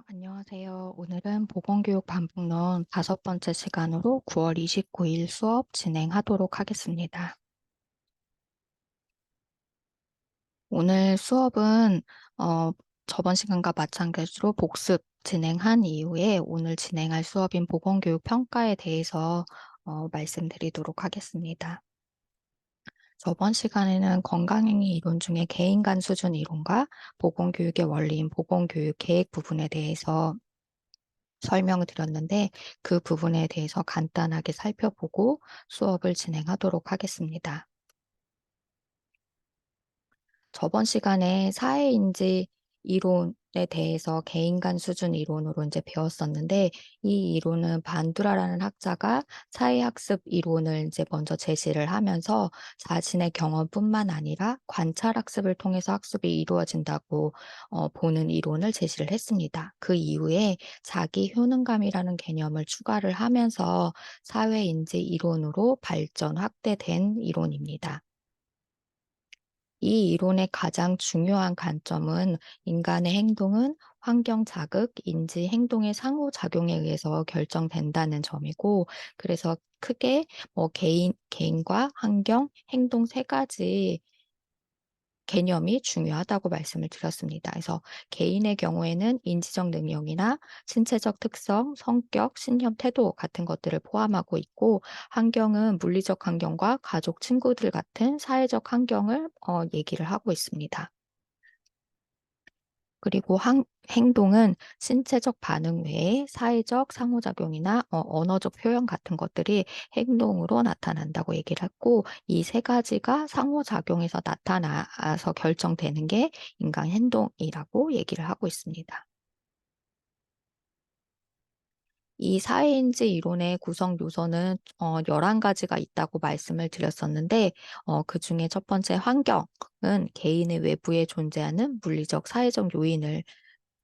안녕하세요. 오늘은 보건교육 반복론 5번째 시간으로 9월 29일 수업 진행하도록 하겠습니다. 오늘 수업은 저번 시간과 마찬가지로 복습 진행한 이후에 오늘 진행할 수업인 보건교육 평가에 대해서 말씀드리도록 하겠습니다. 저번 시간에는 건강행위 이론 중에 개인 간 수준 이론과 보건교육의 원리인 보건교육 계획 부분에 대해서 설명을 드렸는데 그 부분에 대해서 간단하게 살펴보고 수업을 진행하도록 하겠습니다. 저번 시간에 사회인지 이론에 대해서 개인 간 수준 이론으로 이제 배웠었는데 이 이론은 반두라라는 학자가 사회학습 이론을 이제 먼저 제시를 하면서 자신의 경험뿐만 아니라 관찰학습을 통해서 학습이 이루어진다고 보는 이론을 제시를 했습니다. 그 이후에 자기 효능감이라는 개념을 추가를 하면서 사회인지 이론으로 발전 확대된 이론입니다. 이 이론의 가장 중요한 관점은 인간의 행동은 환경 자극, 인지, 행동의 상호작용에 의해서 결정된다는 점이고, 그래서 크게 개인과 환경, 행동 세 가지 개념이 중요하다고 말씀을 드렸습니다. 그래서 개인의 경우에는 인지적 능력이나 신체적 특성, 성격, 신념, 태도 같은 것들을 포함하고 있고, 환경은 물리적 환경과 가족, 친구들 같은 사회적 환경을 얘기를 하고 있습니다. 그리고 행동은 신체적 반응 외에 사회적 상호작용이나 언어적 표현 같은 것들이 행동으로 나타난다고 얘기를 했고, 이 세 가지가 상호작용에서 나타나서 결정되는 게 인간 행동이라고 얘기를 하고 있습니다. 이 사회인지 이론의 구성 요소는 11가지가 있다고 말씀을 드렸었는데 그중에 첫 번째 환경은 개인의 외부에 존재하는 물리적 사회적 요인을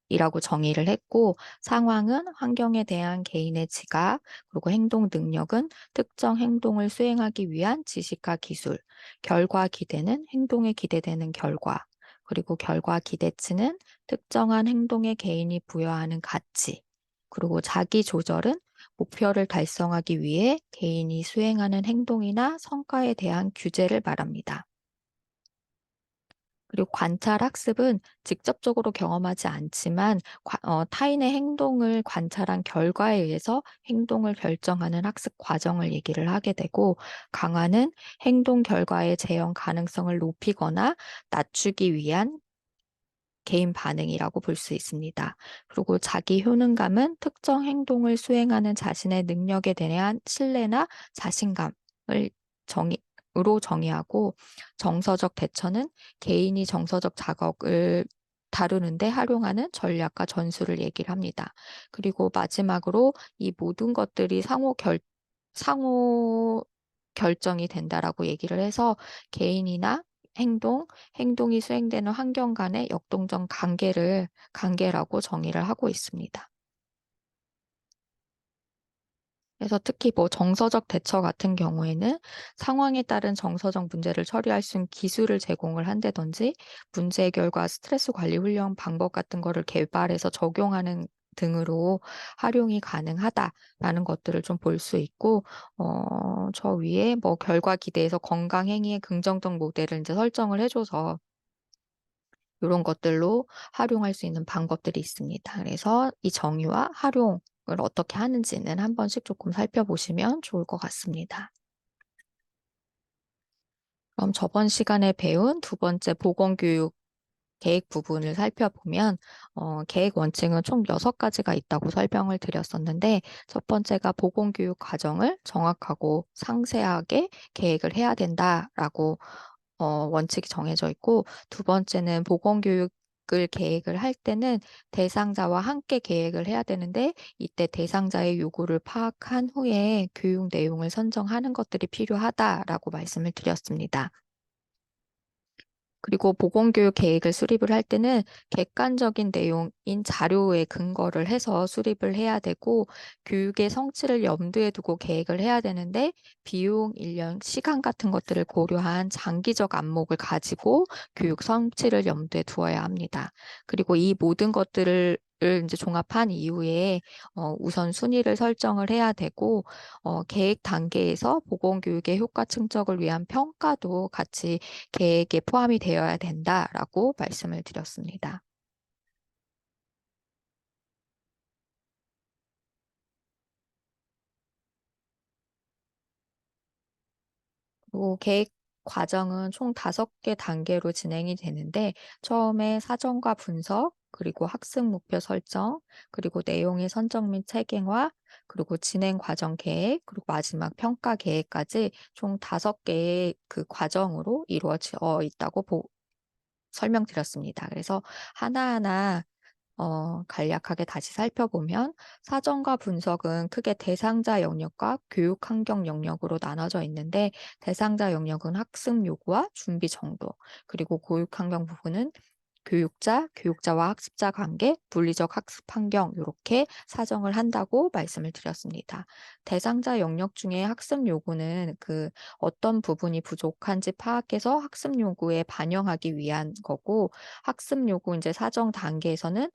이라고 정의를 했고, 상황은 환경에 대한 개인의 지각, 그리고 행동 능력은 특정 행동을 수행하기 위한 지식과 기술, 결과 기대는 행동에 기대되는 결과, 그리고 결과 기대치는 특정한 행동에 개인이 부여하는 가치, 그리고 자기 조절은 목표를 달성하기 위해 개인이 수행하는 행동이나 성과에 대한 규제를 말합니다. 그리고 관찰 학습은 직접적으로 경험하지 않지만 타인의 행동을 관찰한 결과에 의해서 행동을 결정하는 학습 과정을 얘기를 하게 되고, 강화는 행동 결과의 재현 가능성을 높이거나 낮추기 위한 개인 반응이라고 볼 수 있습니다. 그리고 자기 효능감은 특정 행동을 수행하는 자신의 능력에 대한 신뢰나 자신감을 으로 정의하고, 정서적 대처는 개인이 정서적 자극을 다루는데 활용하는 전략과 전술을 얘기를 합니다. 그리고 마지막으로 이 모든 것들이 상호 결정이 된다라고 얘기를 해서 개인이나 행동이 수행되는 환경 간의 역동적 관계라고 정의를 하고 있습니다. 그래서 특히 정서적 대처 같은 경우에는 상황에 따른 정서적 문제를 처리할 수 있는 기술을 제공을 한다든지, 문제 해결과 스트레스 관리 훈련 방법 같은 거를 개발해서 적용하는 등으로 활용이 가능하다라는 것들을 좀 볼 수 있고, 저 위에 결과 기대에서 건강 행위의 긍정적 모델을 이제 설정을 해줘서 이런 것들로 활용할 수 있는 방법들이 있습니다. 그래서 이 정의와 활용을 어떻게 하는지는 한 번씩 조금 살펴보시면 좋을 것 같습니다. 그럼 저번 시간에 배운 두 번째 보건교육 계획 부분을 살펴보면 계획 원칙은 총 6가지가 있다고 설명을 드렸었는데, 첫 번째가 보건교육 과정을 정확하고 상세하게 계획을 해야 된다라고 원칙이 정해져 있고, 두 번째는 보건교육을 계획을 할 때는 대상자와 함께 계획을 해야 되는데, 이때 대상자의 요구를 파악한 후에 교육 내용을 선정하는 것들이 필요하다라고 말씀을 드렸습니다. 그리고 보건교육 계획을 수립을 할 때는 객관적인 내용인 자료에 근거를 해서 수립을 해야 되고, 교육의 성취를 염두에 두고 계획을 해야 되는데 비용, 인력, 시간 같은 것들을 고려한 장기적 안목을 가지고 교육 성취를 염두에 두어야 합니다. 그리고 이 모든 것들을 인제 종합한 이후에 우선순위를 설정을 해야 되고 계획 단계에서 보건교육의 효과 측정을 위한 평가도 같이 계획에 포함이 되어야 된다라고 말씀을 드렸습니다. 계획 과정은 총 5개 단계로 진행이 되는데 처음에 사전과 분석, 그리고 학습 목표 설정, 그리고 내용의 선정 및 체계화, 그리고 진행 과정 계획, 그리고 마지막 평가 계획까지 총 5개의 그 과정으로 이루어져 있다고 설명드렸습니다. 그래서 하나하나 간략하게 다시 살펴보면 사전과 분석은 크게 대상자 영역과 교육 환경 영역으로 나눠져 있는데 대상자 영역은 학습 요구와 준비 정도, 그리고 교육 환경 부분은 교육자, 교육자와 학습자 관계, 물리적 학습 환경 요렇게 사정을 한다고 말씀을 드렸습니다. 대상자 영역 중에 학습 요구는 그 어떤 부분이 부족한지 파악해서 학습 요구에 반영하기 위한 거고 학습 요구 인제 사정 단계에서는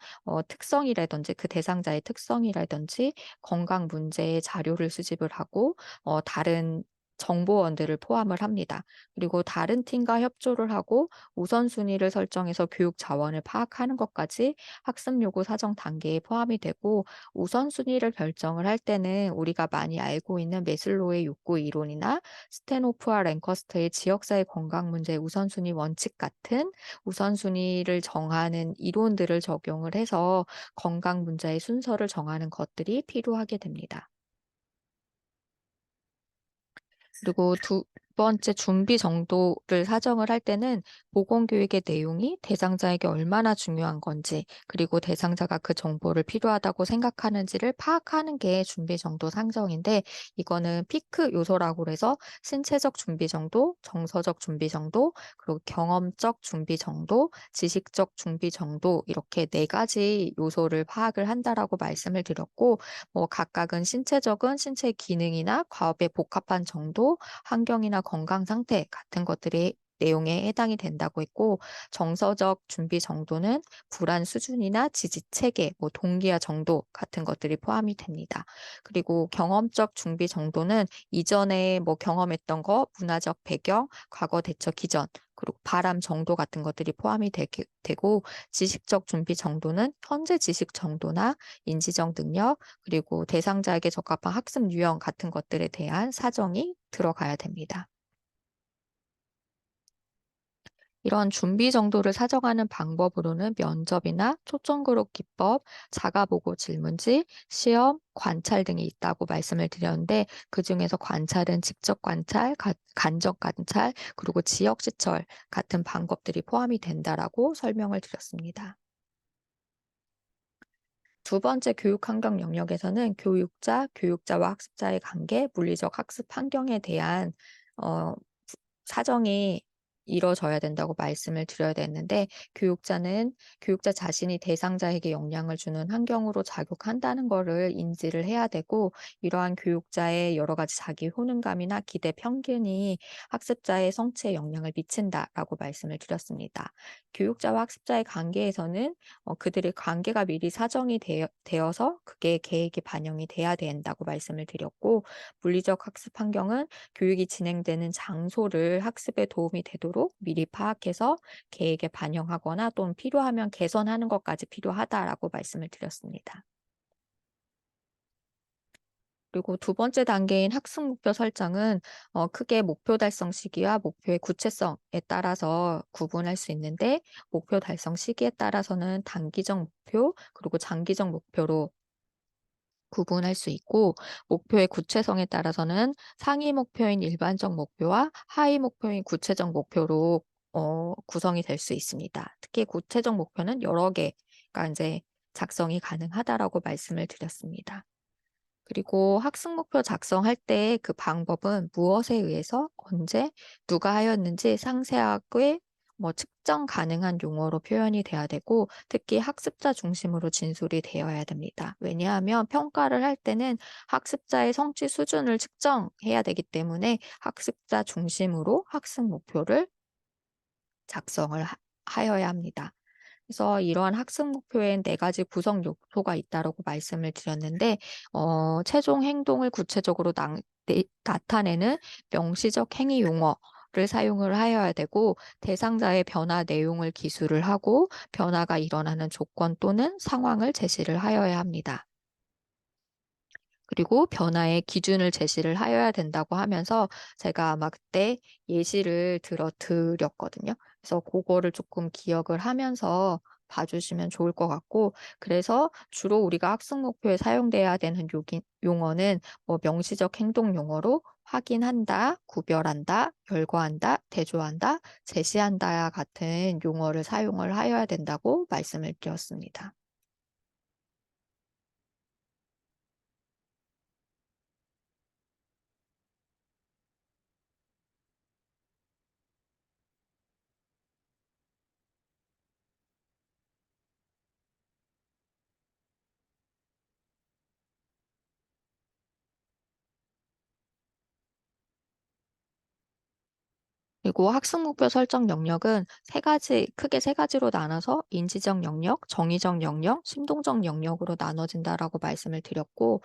특성이라든지 그 대상자의 특성이라든지 건강 문제의 자료를 수집을 하고 다른 정보원들을 포함을 합니다. 그리고 다른 팀과 협조를 하고 우선순위를 설정해서 교육 자원을 파악하는 것까지 학습 요구 사정 단계에 포함이 되고 우선순위를 결정을 할 때는 우리가 많이 알고 있는 메슬로우의 욕구 이론이나 스테노프와 랭커스터의 지역사회 건강 문제 우선순위 원칙 같은 우선순위를 정하는 이론들을 적용을 해서 건강 문제의 순서를 정하는 것들이 필요하게 됩니다. 그리고 두 번째 준비 정도를 사정을 할 때는 보건교육의 내용이 대상자에게 얼마나 중요한 건지, 그리고 대상자가 그 정보를 필요하다고 생각하는지를 파악하는 게 준비 정도 상정인데, 이거는 피크 요소라고 해서 신체적 준비 정도, 정서적 준비 정도, 그리고 경험적 준비 정도, 지식적 준비 정도, 이렇게 4가지 요소를 파악을 한다라고 말씀을 드렸고, 각각은 신체적은 신체 기능이나 과업에 복합한 정도, 환경이나 건강 상태 같은 것들이 내용에 해당이 된다고 했고, 정서적 준비 정도는 불안 수준이나 지지 체계, 동기화 정도 같은 것들이 포함이 됩니다. 그리고 경험적 준비 정도는 이전에 경험했던 거, 문화적 배경, 과거 대처 기전, 그리고 바람 정도 같은 것들이 포함이 되고, 지식적 준비 정도는 현재 지식 정도나 인지적 능력, 그리고 대상자에게 적합한 학습 유형 같은 것들에 대한 사정이 들어가야 됩니다. 이런 준비 정도를 사정하는 방법으로는 면접이나 초점 그룹 기법, 자가보고 질문지, 시험, 관찰 등이 있다고 말씀을 드렸는데 그중에서 관찰은 직접 관찰, 간접 관찰, 그리고 지역 시철 같은 방법들이 포함이 된다라고 설명을 드렸습니다. 두 번째 교육 환경 영역에서는 교육자, 교육자와 학습자의 관계, 물리적 학습 환경에 대한 어 사정이 이뤄져야 된다고 말씀을 드려야 되는데 교육자는 교육자 자신이 대상자에게 영향을 주는 환경으로 작용한다는 거를 인지를 해야 되고 이러한 교육자의 여러 가지 자기 효능감이나 기대 편견이 학습자의 성취에 영향을 미친다라고 말씀을 드렸습니다. 교육자와 학습자의 관계에서는 그들의 관계가 미리 사정이 되어서 그게 계획에 반영이 돼야 된다고 말씀을 드렸고 물리적 학습 환경은 교육이 진행되는 장소를 학습에 도움이 되도록 미리 파악해서 계획에 반영하거나 또는 필요하면 개선하는 것까지 필요하다라고 말씀을 드렸습니다. 그리고 두 번째 단계인 학습 목표 설정은 크게 목표 달성 시기와 목표의 구체성에 따라서 구분할 수 있는데 목표 달성 시기에 따라서는 단기적 목표 그리고 장기적 목표로 구분할 수 있고 목표의 구체성에 따라서는 상위 목표인 일반적 목표와 하위 목표인 구체적 목표로 구성이 될 수 있습니다. 특히 구체적 목표는 여러 개가 이제 작성이 가능하다라고 말씀을 드렸습니다. 그리고 학습 목표 작성할 때 그 방법은 무엇에 의해서 언제 누가 하였는지 상세하게 측정 가능한 용어로 표현이 돼야 되고 특히 학습자 중심으로 진술이 되어야 됩니다. 왜냐하면 평가를 할 때는 학습자의 성취 수준을 측정해야 되기 때문에 학습자 중심으로 학습 목표를 작성을 하여야 합니다. 그래서 이러한 학습 목표엔 네 가지 구성 요소가 있다라고 말씀을 드렸는데 최종 행동을 구체적으로 나타내는 명시적 행위 용어를 사용을 하여야 되고 대상자의 변화 내용을 기술을 하고 변화가 일어나는 조건 또는 상황을 제시를 하여야 합니다. 그리고 변화의 기준을 제시를 하여야 된다고 하면서 제가 아마 그때 예시를 들어 드렸거든요. 그래서 그거를 조금 기억을 하면서 봐주시면 좋을 것 같고, 그래서 주로 우리가 학습 목표에 사용돼야 되는 용어는 뭐 명시적 행동 용어로 확인한다, 구별한다, 결과한다, 대조한다, 제시한다 같은 용어를 사용을 하여야 된다고 말씀을 드렸습니다. 그리고 학습 목표 설정 영역은 크게 세 가지로 나눠서 인지적 영역, 정의적 영역, 심동적 영역으로 나눠진다라고 말씀을 드렸고,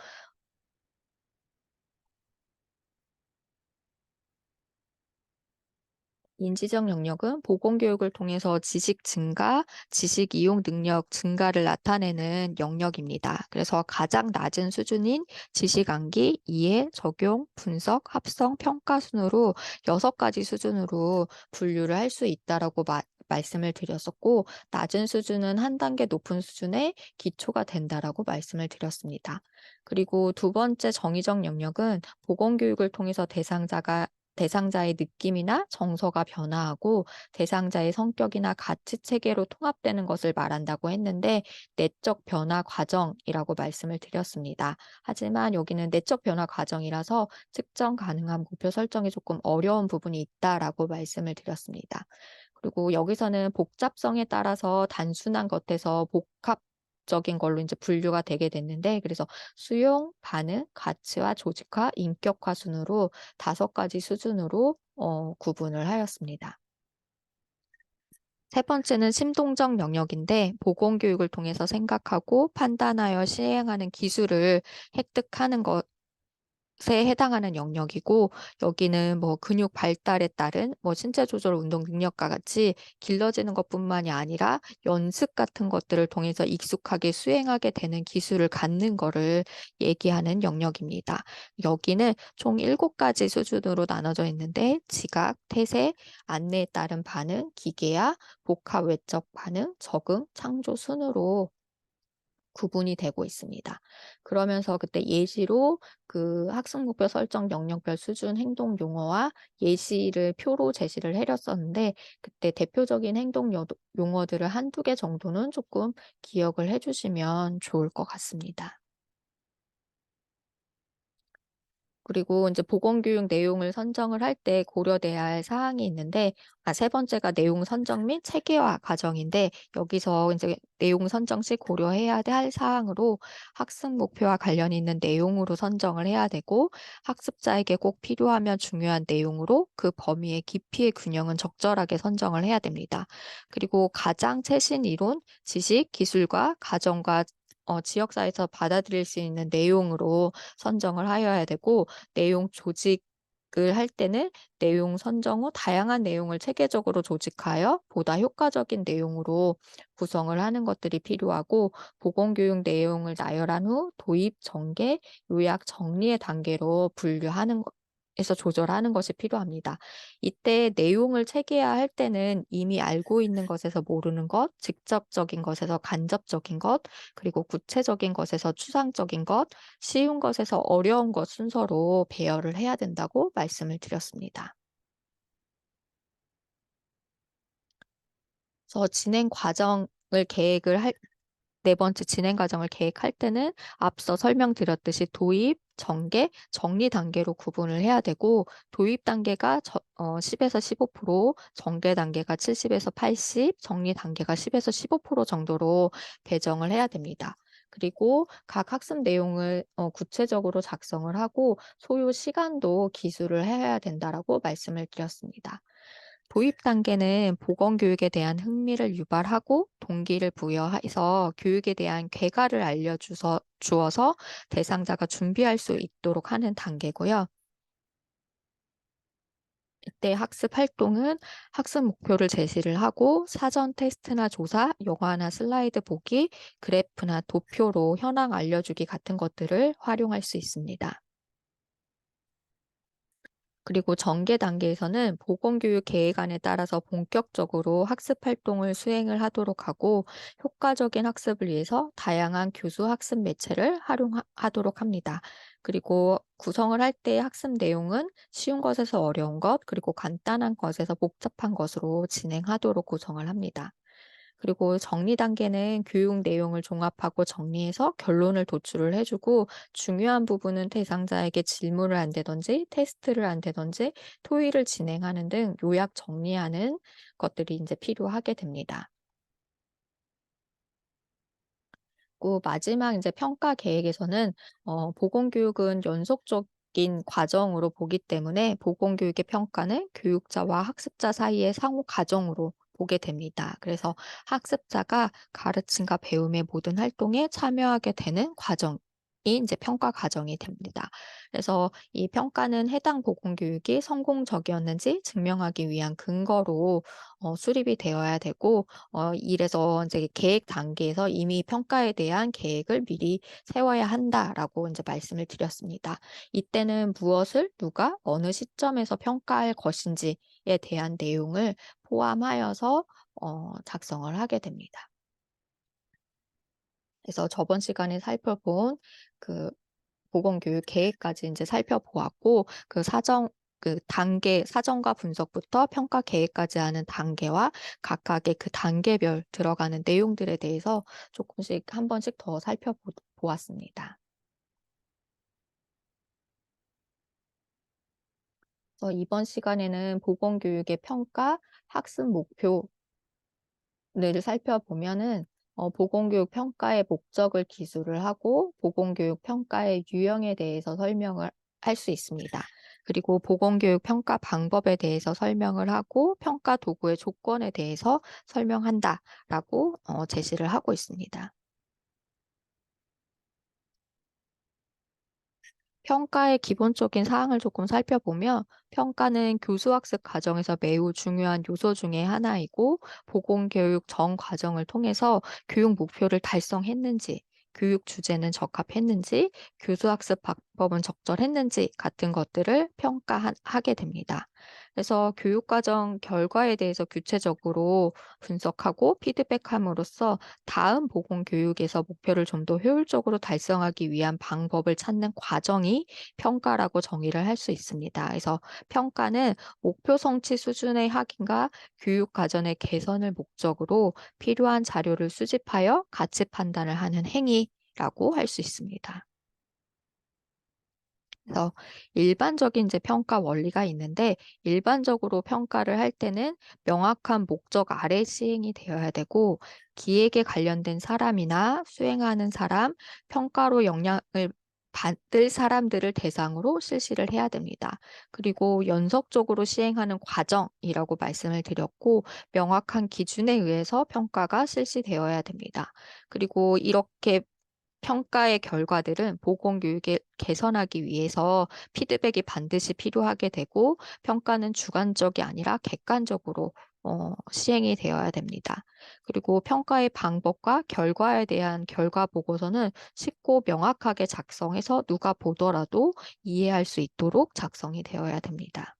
인지적 영역은 보건교육을 통해서 지식 증가, 지식 이용 능력 증가를 나타내는 영역입니다. 그래서 가장 낮은 수준인 지식 암기, 이해, 적용, 분석, 합성, 평가 순으로 6가지 수준으로 분류를 할 수 있다라고 말씀을 드렸었고, 낮은 수준은 한 단계 높은 수준의 기초가 된다라고 말씀을 드렸습니다. 그리고 두 번째 정의적 영역은 보건교육을 통해서 대상자의 느낌이나 정서가 변화하고 대상자의 성격이나 가치 체계로 통합되는 것을 말한다고 했는데 내적 변화 과정이라고 말씀을 드렸습니다. 하지만 여기는 내적 변화 과정이라서 측정 가능한 목표 설정이 조금 어려운 부분이 있다라고 말씀을 드렸습니다. 그리고 여기서는 복잡성에 따라서 단순한 것에서 복합적인 걸로 이제 분류가 되게 됐는데, 그래서 수용, 반응, 가치화, 조직화, 인격화 순으로 5가지 수준으로 구분을 하였습니다. 세 번째는 심동적 영역인데 보건교육을 통해서 생각하고 판단하여 시행하는 기술을 획득하는 것에 해당하는 영역이고, 여기는 뭐 근육 발달에 따른 뭐 신체 조절 운동 능력과 같이 길러지는 것뿐만이 아니라 연습 같은 것들을 통해서 익숙하게 수행하게 되는 기술을 갖는 거를 얘기하는 영역입니다. 여기는 총 7가지 수준으로 나눠져 있는데 지각, 태세, 안내에 따른 반응, 기계화, 복합 외적 반응, 적응, 창조 순으로 구분이 되고 있습니다. 그러면서 그때 예시로 그 학습 목표 설정 영역별 수준 행동 용어와 예시를 표로 제시를 해렸었는데, 그때 대표적인 행동 용어들을 한두 개 정도는 조금 기억을 해 주시면 좋을 것 같습니다. 그리고 이제 보건교육 내용을 선정을 할 때 고려돼야 할 사항이 있는데, 세 번째가 내용 선정 및 체계화 과정인데, 여기서 이제 내용 선정 시 고려해야 할 사항으로 학습 목표와 관련 있는 내용으로 선정을 해야 되고, 학습자에게 꼭 필요하면 중요한 내용으로 그 범위의 깊이의 균형은 적절하게 선정을 해야 됩니다. 그리고 가장 최신 이론, 지식, 기술과 가정과 지역사회에서 받아들일 수 있는 내용으로 선정을 하여야 되고, 내용 조직을 할 때는 내용 선정 후 다양한 내용을 체계적으로 조직하여 보다 효과적인 내용으로 구성을 하는 것들이 필요하고, 보건교육 내용을 나열한 후 도입, 전개, 요약, 정리의 단계로 분류하는 에서 조절하는 것이 필요합니다. 이때 내용을 체계화할 때는 이미 알고 있는 것에서 모르는 것, 직접적인 것에서 간접적인 것, 그리고 구체적인 것에서 추상적인 것, 쉬운 것에서 어려운 것 순서로 배열을 해야 된다고 말씀을 드렸습니다. 그래서 네 번째 진행 과정을 계획할 때는 앞서 설명드렸듯이 도입, 전개, 정리 단계로 구분을 해야 되고, 도입 단계가 10에서 15%, 전개 단계가 70에서 80, 정리 단계가 10에서 15% 정도로 배정을 해야 됩니다. 그리고 각 학습 내용을 구체적으로 작성을 하고 소요 시간도 기술을 해야 된다라고 말씀을 드렸습니다. 도입 단계는 보건교육에 대한 흥미를 유발하고 동기를 부여해서 교육에 대한 괴가를 주어서 대상자가 준비할 수 있도록 하는 단계고요. 이때 학습 활동은 학습 목표를 제시를 하고 사전 테스트나 조사, 영화나 슬라이드 보기, 그래프나 도표로 현황 알려주기 같은 것들을 활용할 수 있습니다. 그리고 전개 단계에서는 보건교육 계획안에 따라서 본격적으로 학습 활동을 수행을 하도록 하고 효과적인 학습을 위해서 다양한 교수 학습 매체를 활용하도록 합니다. 그리고 구성을 할 때 학습 내용은 쉬운 것에서 어려운 것, 그리고 간단한 것에서 복잡한 것으로 진행하도록 구성을 합니다. 그리고 정리 단계는 교육 내용을 종합하고 정리해서 결론을 도출을 해주고 중요한 부분은 대상자에게 질문을 한다든지 테스트를 한다든지 토의를 진행하는 등 요약 정리하는 것들이 이제 필요하게 됩니다. 그 마지막 이제 평가 계획에서는 보건교육은 연속적인 과정으로 보기 때문에 보건교육의 평가는 교육자와 학습자 사이의 상호 과정으로 보게 됩니다. 그래서 학습자가 가르침과 배움의 모든 활동에 참여하게 되는 과정이 이제 평가 과정이 됩니다. 그래서 이 평가는 해당 보건교육이 성공적이었는지 증명하기 위한 근거로 수립이 되어야 되고 이래서 이제 계획 단계에서 이미 평가에 대한 계획을 미리 세워야 한다라고 이제 말씀을 드렸습니다. 이때는 무엇을 누가 어느 시점에서 평가할 것인지에 대한 내용을 포함하여서 작성을 하게 됩니다. 그래서 저번 시간에 살펴본 그 보건교육 계획까지 이제 살펴보았고 사전과 분석부터 평가 계획까지 하는 단계와 각각의 그 단계별 들어가는 내용들에 대해서 조금씩 한 번씩 더 살펴보았습니다. 그래서 이번 시간에는 보건교육의 평가, 학습 목표 를 살펴보면은 보건교육 평가의 목적을 기술을 하고 보건교육 평가의 유형에 대해서 설명을 할 수 있습니다. 그리고 보건교육 평가 방법에 대해서 설명을 하고 평가 도구의 조건에 대해서 설명한다라고 제시를 하고 있습니다. 평가의 기본적인 사항을 조금 살펴보면 평가는 교수학습 과정에서 매우 중요한 요소 중에 하나이고 보건교육 전 과정을 통해서 교육 목표를 달성했는지, 교육 주제는 적합했는지, 교수학습 방법은 적절했는지 같은 것들을 평가하게 됩니다. 그래서 교육과정 결과에 대해서 구체적으로 분석하고 피드백함으로써 다음 보건교육에서 목표를 좀 더 효율적으로 달성하기 위한 방법을 찾는 과정이 평가라고 정의를 할 수 있습니다. 그래서 평가는 목표 성취 수준의 확인과 교육 과정의 개선을 목적으로 필요한 자료를 수집하여 가치 판단을 하는 행위라고 할 수 있습니다. 그래서 일반적인 이제 평가 원리가 있는데 일반적으로 평가를 할 때는 명확한 목적 아래 시행이 되어야 되고 기획에 관련된 사람이나 수행하는 사람, 평가로 영향을 받을 사람들을 대상으로 실시를 해야 됩니다. 그리고 연속적으로 시행하는 과정이라고 말씀을 드렸고 명확한 기준에 의해서 평가가 실시되어야 됩니다. 그리고 이렇게 평가의 결과들은 보건교육을 개선하기 위해서 피드백이 반드시 필요하게 되고 평가는 주관적이 아니라 객관적으로 시행이 되어야 됩니다. 그리고 평가의 방법과 결과에 대한 결과 보고서는 쉽고 명확하게 작성해서 누가 보더라도 이해할 수 있도록 작성이 되어야 됩니다.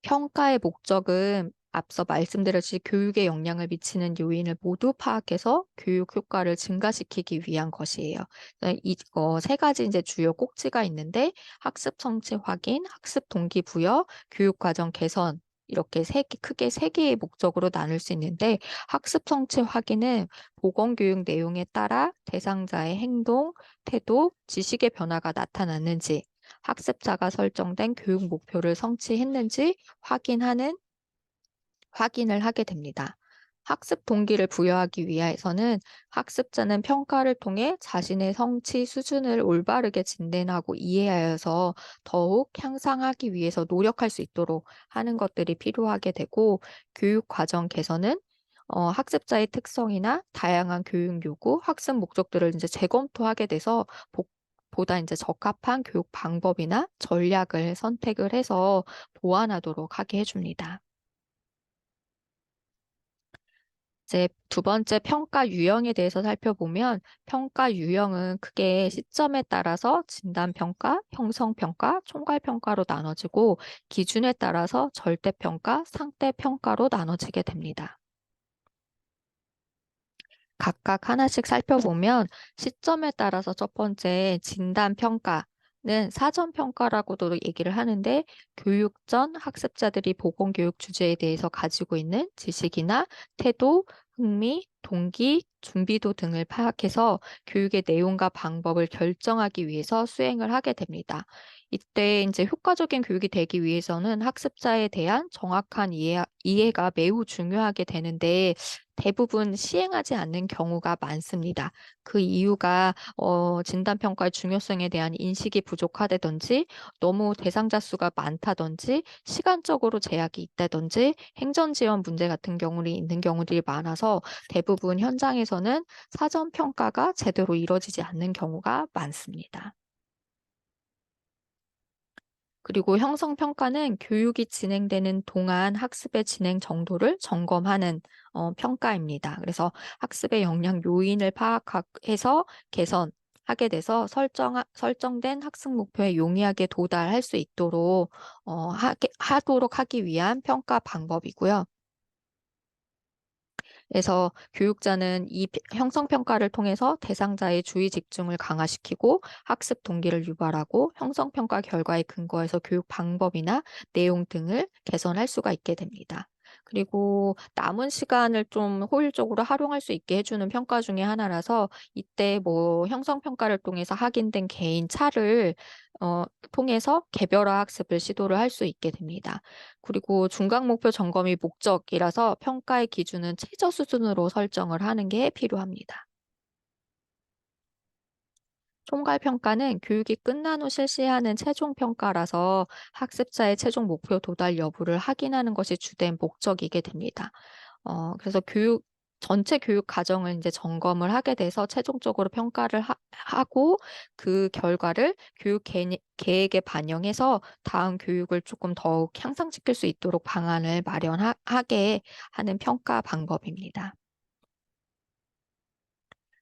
평가의 목적은 앞서 말씀드렸듯이 교육에 영향을 미치는 요인을 모두 파악해서 교육 효과를 증가시키기 위한 것이에요. 세 가지 이제 주요 꼭지가 있는데 학습 성취 확인, 학습 동기 부여, 교육 과정 개선 이렇게 크게 세 개의 목적으로 나눌 수 있는데 학습 성취 확인은 보건 교육 내용에 따라 대상자의 행동, 태도, 지식의 변화가 나타났는지 학습자가 설정된 교육 목표를 성취했는지 확인을 하게 됩니다. 학습 동기를 부여하기 위해서는 학습자는 평가를 통해 자신의 성취 수준을 올바르게 진단하고 이해하여서 더욱 향상하기 위해서 노력할 수 있도록 하는 것들이 필요하게 되고, 교육 과정 개선은 학습자의 특성이나 다양한 교육 요구, 학습 목적들을 이제 재검토하게 돼서 보다 이제 적합한 교육 방법이나 전략을 선택을 해서 보완하도록 하게 해줍니다. 이제 두 번째 평가 유형에 대해서 살펴보면, 평가 유형은 크게 시점에 따라서 진단평가, 형성평가, 총괄평가로 나눠지고, 기준에 따라서 절대평가, 상대평가로 나눠지게 됩니다. 각각 하나씩 살펴보면, 시점에 따라서 첫 번째 진단평가는 사전평가라고도 얘기를 하는데, 교육 전 학습자들이 보건교육 주제에 대해서 가지고 있는 지식이나 태도, 흥미, 동기, 준비도 등을 파악해서 교육의 내용과 방법을 결정하기 위해서 수행을 하게 됩니다. 이때 이제 효과적인 교육이 되기 위해서는 학습자에 대한 정확한 이해가 매우 중요하게 되는데, 대부분 시행하지 않는 경우가 많습니다. 그 이유가 진단평가의 중요성에 대한 인식이 부족하다든지, 너무 대상자 수가 많다든지, 시간적으로 제약이 있다든지, 행정 지원 문제 같은 경우는 있는 경우들이 많아서 대부분 현장에서는 사전 평가가 제대로 이루어지지 않는 경우가 많습니다. 그리고 형성평가는 교육이 진행되는 동안 학습의 진행 정도를 점검하는 평가입니다. 그래서 학습의 영향 요인을 파악해서 개선하게 돼서 설정된 학습 목표에 용이하게 도달할 수 있도록 하도록 하기 위한 평가 방법이고요. 그래서 교육자는 이 형성평가를 통해서 대상자의 주의 집중을 강화시키고 학습 동기를 유발하고, 형성평가 결과에 근거해서 교육 방법이나 내용 등을 개선할 수가 있게 됩니다. 그리고 남은 시간을 좀 효율적으로 활용할 수 있게 해주는 평가 중에 하나라서, 이때 뭐 형성평가를 통해서 확인된 개인 차를 통해서 개별화 학습을 시도를 할 수 있게 됩니다. 그리고 중간 목표 점검이 목적이라서 평가의 기준은 최저 수준으로 설정을 하는 게 필요합니다. 총괄 평가는 교육이 끝난 후 실시하는 최종 평가라서 학습자의 최종 목표 도달 여부를 확인하는 것이 주된 목적이게 됩니다. 그래서 전체 교육 과정을 이제 점검을 하게 돼서 최종적으로 평가를 하고, 그 결과를 교육 계획에 반영해서 다음 교육을 조금 더욱 향상시킬 수 있도록 방안을 마련하게 하는 평가 방법입니다.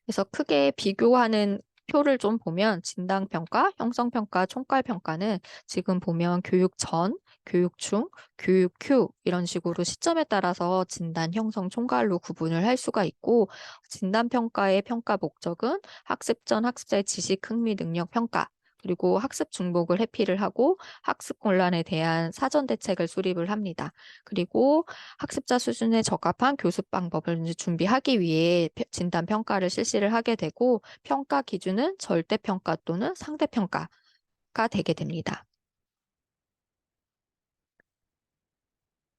그래서 크게 비교하는 표를 좀 보면, 진단평가, 형성평가, 총괄평가는 지금 보면 교육 전, 교육 중, 교육 후 이런 식으로 시점에 따라서 진단, 형성, 총괄로 구분을 할 수가 있고, 진단평가의 평가 목적은 학습 전 학습자의 지식, 흥미, 능력 평가, 그리고 학습 중복을 회피를 하고 학습 곤란에 대한 사전 대책을 수립을 합니다. 그리고 학습자 수준에 적합한 교습 방법을 이제 준비하기 위해 진단 평가를 실시를 하게 되고, 평가 기준은 절대 평가 또는 상대 평가가 되게 됩니다.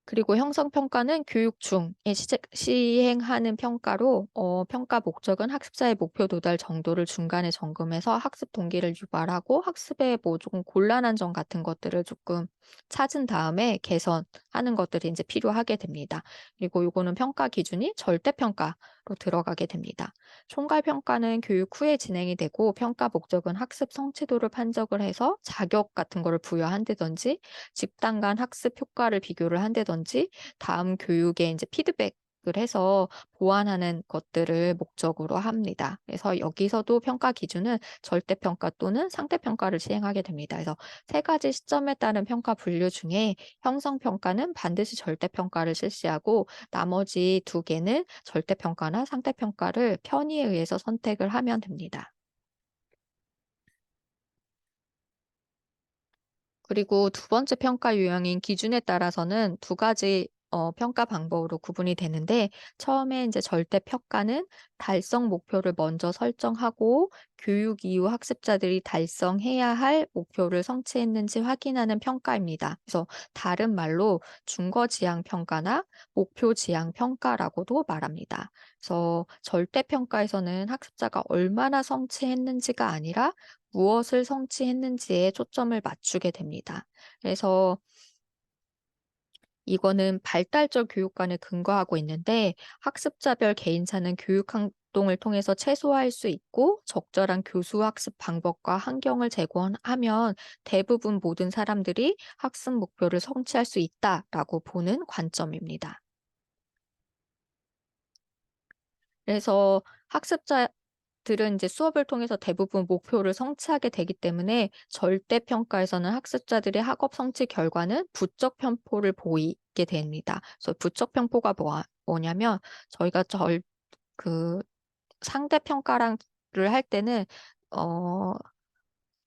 그리고 형성평가는 교육 중에 시행하는 평가로, 평가 목적은 학습자의 목표 도달 정도를 중간에 점검해서 학습 동기를 유발하고 학습에 뭐 조금 곤란한 점 같은 것들을 조금 찾은 다음에 개선하는 것들이 이제 필요하게 됩니다. 그리고 요거는 평가 기준이 절대평가로 들어가게 됩니다. 총괄평가는 교육 후에 진행이 되고, 평가 목적은 학습 성취도를 판정을 해서 자격 같은 거를 부여한다든지, 집단 간 학습 효과를 비교를 한다든지, 다음 교육에 이제 피드백을 해서 보완하는 것들을 목적으로 합니다. 그래서 여기서도 평가 기준은 절대평가 또는 상대평가를 시행하게 됩니다. 그래서 세 가지 시점에 따른 평가 분류 중에 형성평가는 반드시 절대평가를 실시하고, 나머지 두 개는 절대평가나 상대평가를 편의에 의해서 선택을 하면 됩니다. 그리고 두 번째 평가 유형인 기준에 따라서는 두 가지 평가 방법으로 구분이 되는데 처음에 이제 절대 평가는 달성 목표를 먼저 설정하고 교육 이후 학습자들이 달성해야 할 목표를 성취했는지 확인하는 평가입니다. 그래서 다른 말로 준거 지향 평가나 목표 지향 평가라고도 말합니다. 그래서 절대 평가에서는 학습자가 얼마나 성취했는지가 아니라 무엇을 성취했는지에 초점을 맞추게 됩니다. 그래서 이거는 발달적 교육관을 근거하고 있는데 학습자별 개인차는 교육 활동을 통해서 최소화할 수 있고 적절한 교수 학습 방법과 환경을 제공하면 대부분 모든 사람들이 학습 목표를 성취할 수 있다라고 보는 관점입니다. 그래서 학습자들은 이제 수업을 통해서 대부분 목표를 성취하게 되기 때문에 절대 평가에서는 학습자들의 학업 성취 결과는 부적 편포를 보이게 됩니다. 그래서 부적 편포가 뭐냐면 저희가 그 상대 평가랑을 할 때는 어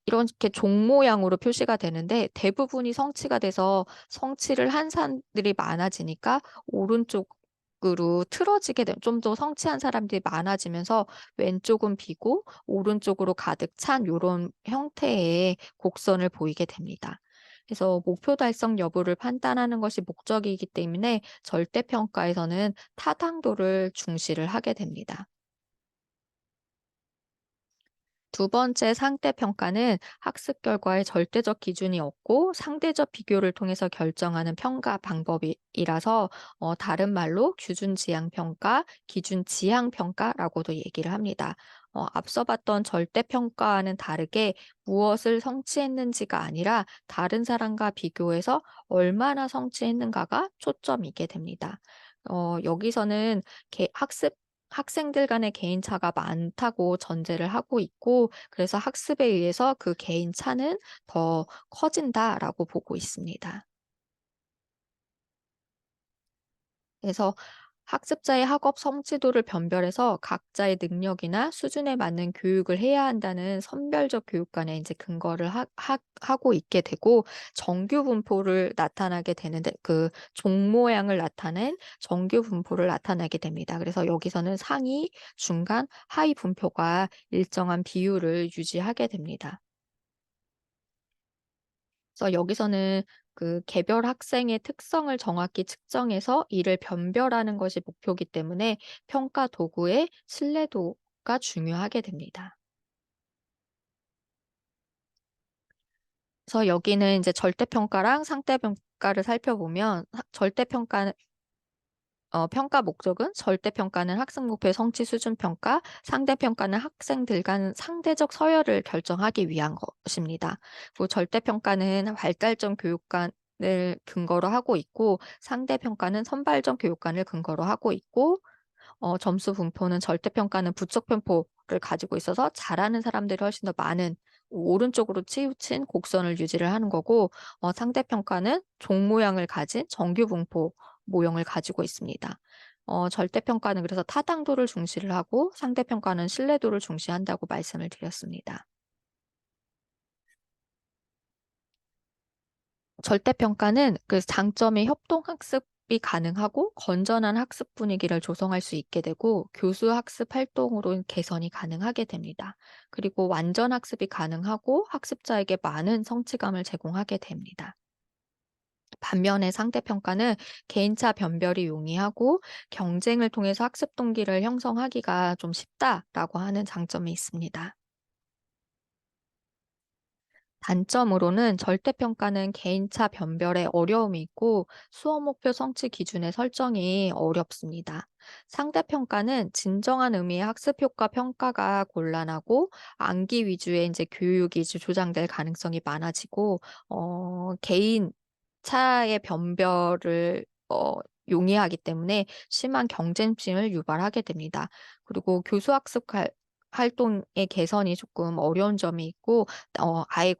이렇게 종 모양으로 표시가 되는데 대부분이 성취가 돼서 성취를 한 사람들이 많아지니까 오른쪽으로 틀어지게 되면 좀 더 성취한 사람들이 많아지면서 왼쪽은 비고 오른쪽으로 가득 찬 요런 형태의 곡선을 보이게 됩니다. 그래서 목표 달성 여부를 판단하는 것이 목적이기 때문에 절대평가에서는 타당도를 중시를 하게 됩니다. 두 번째 상대 평가는 학습 결과에 절대적 기준이 없고 상대적 비교를 통해서 결정하는 평가 방법이라서 다른 말로 기준 지향 평가, 기준 지향 평가라고도 얘기를 합니다. 앞서 봤던 절대 평가와는 다르게 무엇을 성취했는지가 아니라 다른 사람과 비교해서 얼마나 성취했는가가 초점이게 됩니다. 여기서는 학생들 간의 개인차가 많다고 전제를 하고 있고 그래서 학습에 의해서 그 개인차는 더 커진다라고 보고 있습니다. 그래서 학습자의 학업 성취도를 변별해서 각자의 능력이나 수준에 맞는 교육을 해야 한다는 선별적 교육관에 이제 근거를 하고 있게 되고 정규 분포를 나타나게 되는데 그 종 모양을 나타낸 정규 분포를 나타나게 됩니다. 그래서 여기서는 상위, 중간, 하위 분포가 일정한 비율을 유지하게 됩니다. 그래서 여기서는 그 개별 학생의 특성을 정확히 측정해서 이를 변별하는 것이 목표이기 때문에 평가 도구의 신뢰도가 중요하게 됩니다. 그래서 여기는 이제 절대평가랑 상대평가를 살펴보면 절대평가 평가 목적은 절대평가는 학생 목표 성취 수준 평가, 상대평가는 학생들 간 상대적 서열을 결정하기 위한 것입니다. 그리고 절대평가는 발달적 교육관을 근거로 하고 있고, 상대평가는 선발적 교육관을 근거로 하고 있고, 점수 분포는 절대평가는 부적 편포를 가지고 있어서 잘하는 사람들이 훨씬 더 많은 오른쪽으로 치우친 곡선을 유지를 하는 거고, 상대평가는 종 모양을 가진 정규 분포 모형을 가지고 있습니다. 절대평가는 그래서 타당도를 중시를 하고 상대평가는 신뢰도를 중시한다고 말씀을 드렸습니다. 절대평가는 그 장점이 협동학습이 가능하고 건전한 학습 분위기를 조성할 수 있게 되고 교수 학습 활동으로 개선이 가능하게 됩니다. 그리고 완전 학습이 가능하고 학습자에게 많은 성취감을 제공하게 됩니다. 반면에 상대평가는 개인차 변별이 용이하고 경쟁을 통해서 학습 동기를 형성하기가 좀 쉽다라고 하는 장점이 있습니다. 단점으로는 절대평가는 개인차 변별에 어려움이 있고 수업 목표 성취 기준의 설정이 어렵습니다. 상대평가는 진정한 의미의 학습 효과 평가가 곤란하고 암기 위주의 이제 교육이 이제 조장될 가능성이 많아지고 개인 차의 변별을 용이하기 때문에 심한 경쟁심을 유발하게 됩니다. 그리고 교수 학습 활동의 개선이 조금 어려운 점이 있고 아예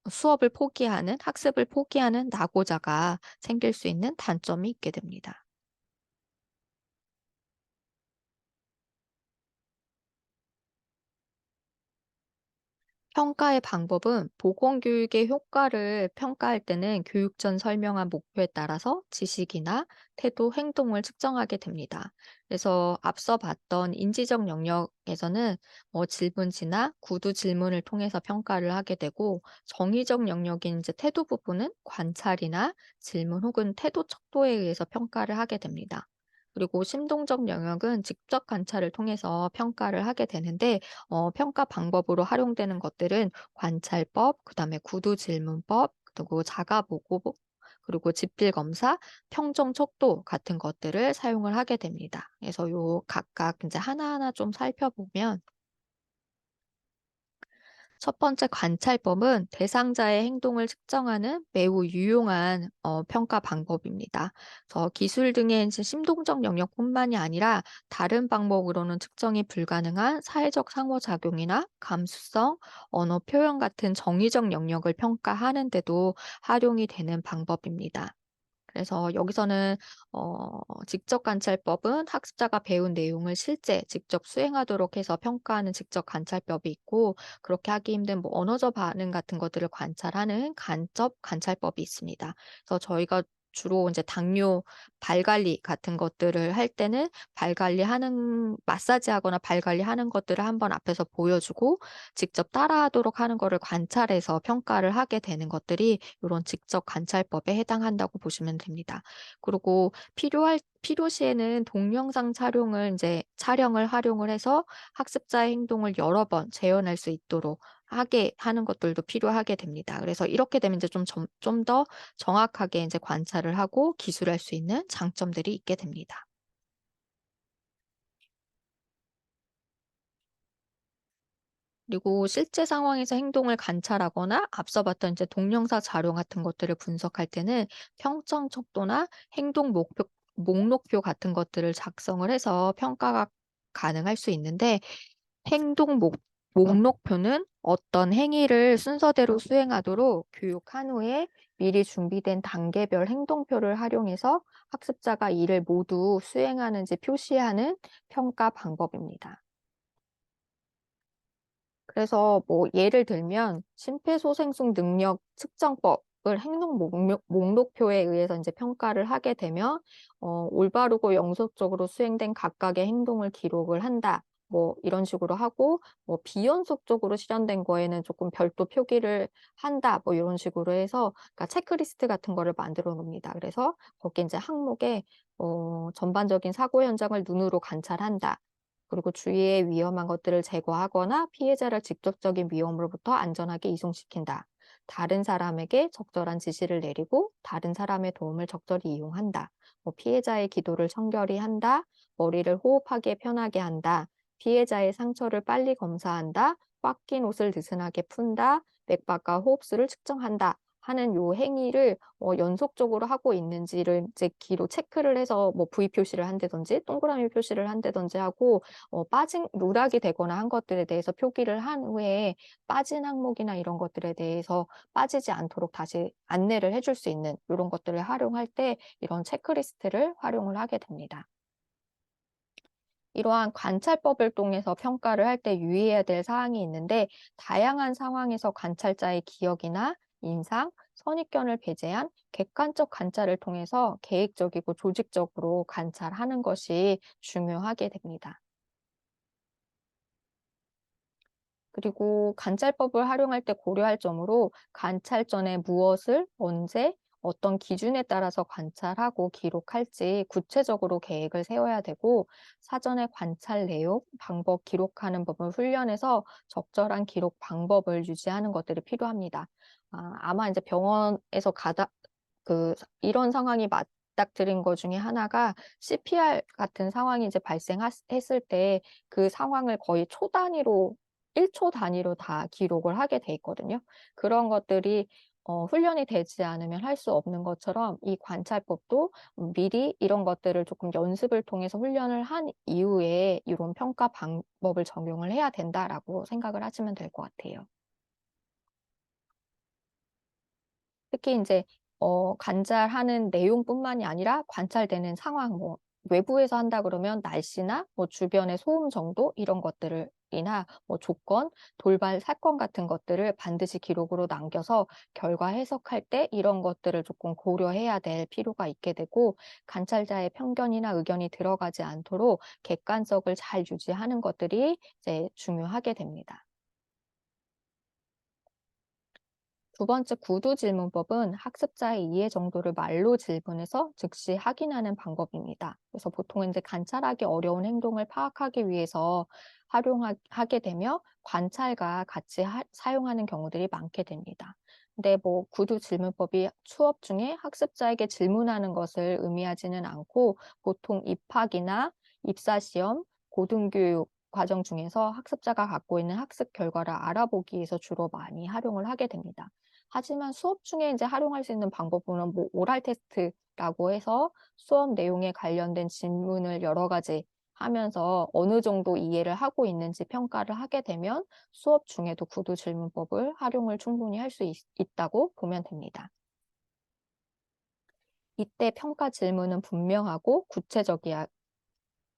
수업을 포기하는 학습을 포기하는 낙오자가 생길 수 있는 단점이 있게 됩니다. 평가의 방법은 보건교육의 효과를 평가할 때는 교육 전 설명한 목표에 따라서 지식이나 태도, 행동을 측정하게 됩니다. 그래서 앞서 봤던 인지적 영역에서는 질문지나 구두 질문을 통해서 평가를 하게 되고, 정의적 영역인 이제 태도 부분은 관찰이나 질문 혹은 태도 척도에 의해서 평가를 하게 됩니다. 그리고 심동적 영역은 직접 관찰을 통해서 평가를 하게 되는데, 평가 방법으로 활용되는 것들은 관찰법, 그다음에 구두 질문법, 그리고 자가 보고, 그리고 지필 검사, 평정 척도 같은 것들을 사용을 하게 됩니다. 그래서 요 각각 이제 하나하나 좀 살펴보면, 첫 번째 관찰법은 대상자의 행동을 측정하는 매우 유용한 평가 방법입니다. 그래서 기술 등의 이제 심동적 영역뿐만이 아니라 다른 방법으로는 측정이 불가능한 사회적 상호작용이나 감수성, 언어 표현 같은 정의적 영역을 평가하는데도 활용이 되는 방법입니다. 그래서 여기서는 직접 관찰법은 학습자가 배운 내용을 실제 직접 수행하도록 해서 평가하는 직접 관찰법이 있고, 그렇게 하기 힘든 뭐 언어적 반응 같은 것들을 관찰하는 간접 관찰법이 있습니다. 그래서 저희가 주로 이제 당뇨 발 관리 같은 것들을 할 때는 발 관리하는 마사지하거나 발 관리하는 것들을 한번 앞에서 보여주고 직접 따라하도록 하는 거를 관찰해서 평가를 하게 되는 것들이 이런 직접 관찰법에 해당한다고 보시면 됩니다. 그리고 필요시에는 동영상 촬영을 이제 촬영을 활용을 해서 학습자의 행동을 여러 번 재현할 수 있도록 하게 하는 것들도 필요하게 됩니다. 그래서 이렇게 되면 이제 좀 더 정확하게 이제 관찰을 하고 기술할 수 있는 장점들이 있게 됩니다. 그리고 실제 상황에서 행동을 관찰하거나 앞서 봤던 이제 동영상 자료 같은 것들을 분석할 때는 평점 척도나 행동 목록표 같은 것들을 작성을 해서 평가가 가능할 수 있는데, 행동 목록표는 어떤 행위를 순서대로 수행하도록 교육한 후에 미리 준비된 단계별 행동표를 활용해서 학습자가 이를 모두 수행하는지 표시하는 평가 방법입니다. 그래서 뭐 예를 들면 심폐소생술 능력 측정법을 행동 목록표에 의해서 이제 평가를 하게 되면 올바르고 영속적으로 수행된 각각의 행동을 기록을 한다. 뭐 이런 식으로 하고, 뭐 비연속적으로 실현된 거에는 조금 별도 표기를 한다. 뭐 이런 식으로 해서, 그러니까 체크리스트 같은 거를 만들어 놓습니다. 그래서 거기 이제 항목에 전반적인 사고 현장을 눈으로 관찰한다. 그리고 주위의 위험한 것들을 제거하거나 피해자를 직접적인 위험으로부터 안전하게 이송시킨다. 다른 사람에게 적절한 지시를 내리고 다른 사람의 도움을 적절히 이용한다. 뭐 피해자의 기도를 청결히 한다. 머리를 호흡하기에 편하게 한다. 피해자의 상처를 빨리 검사한다. 꽉 낀 옷을 느슨하게 푼다. 맥박과 호흡수를 측정한다. 하는 요 행위를 연속적으로 하고 있는지를 이제 기록 체크를 해서 뭐 V 표시를 한다든지 동그라미 표시를 한다든지 하고, 빠진 누락이 되거나 한 것들에 대해서 표기를 한 후에 빠진 항목이나 이런 것들에 대해서 빠지지 않도록 다시 안내를 해줄 수 있는 이런 것들을 활용할 때 이런 체크리스트를 활용을 하게 됩니다. 이러한 관찰법을 통해서 평가를 할 때 유의해야 될 사항이 있는데, 다양한 상황에서 관찰자의 기억이나 인상, 선입견을 배제한 객관적 관찰을 통해서 계획적이고 조직적으로 관찰하는 것이 중요하게 됩니다. 그리고 관찰법을 활용할 때 고려할 점으로, 관찰 전에 무엇을 언제 어떤 기준에 따라서 관찰하고 기록할지 구체적으로 계획을 세워야 되고, 사전에 관찰 내용, 방법 기록하는 법을 훈련해서 적절한 기록 방법을 유지하는 것들이 필요합니다. 아마 이제 병원에서 이런 상황이 맞닥뜨린 것 중에 하나가, CPR 같은 상황이 이제 발생했을 때 그 상황을 거의 초 단위로 1초 단위로 다 기록을 하게 돼 있거든요. 그런 것들이 훈련이 되지 않으면 할 수 없는 것처럼, 이 관찰법도 미리 이런 것들을 조금 연습을 통해서 훈련을 한 이후에 이런 평가 방법을 적용을 해야 된다라고 생각을 하시면 될 것 같아요. 특히 이제 관찰하는 내용뿐만이 아니라 관찰되는 상황, 뭐 외부에서 한다 그러면 날씨나 뭐 주변의 소음 정도 이런 것들을 이나 뭐 조건, 돌발 사건 같은 것들을 반드시 기록으로 남겨서 결과 해석할 때 이런 것들을 조금 고려해야 될 필요가 있게 되고, 관찰자의 편견이나 의견이 들어가지 않도록 객관성을 잘 유지하는 것들이 이제 중요하게 됩니다. 두 번째 구두 질문법은 학습자의 이해 정도를 말로 질문해서 즉시 확인하는 방법입니다. 그래서 보통 이제 관찰하기 어려운 행동을 파악하기 위해서 활용하게 되며 관찰과 같이 사용하는 경우들이 많게 됩니다. 근데 뭐 구두 질문법이 수업 중에 학습자에게 질문하는 것을 의미하지는 않고, 보통 입학이나 입사시험, 고등교육 과정 중에서 학습자가 갖고 있는 학습 결과를 알아보기 위해서 주로 많이 활용을 하게 됩니다. 하지만 수업 중에 이제 활용할 수 있는 방법으로는 뭐 오랄 테스트라고 해서 수업 내용에 관련된 질문을 여러 가지 하면서 어느 정도 이해를 하고 있는지 평가를 하게 되면 수업 중에도 구두 질문법을 활용을 충분히 할 수 있다고 보면 됩니다. 이때 평가 질문은 분명하고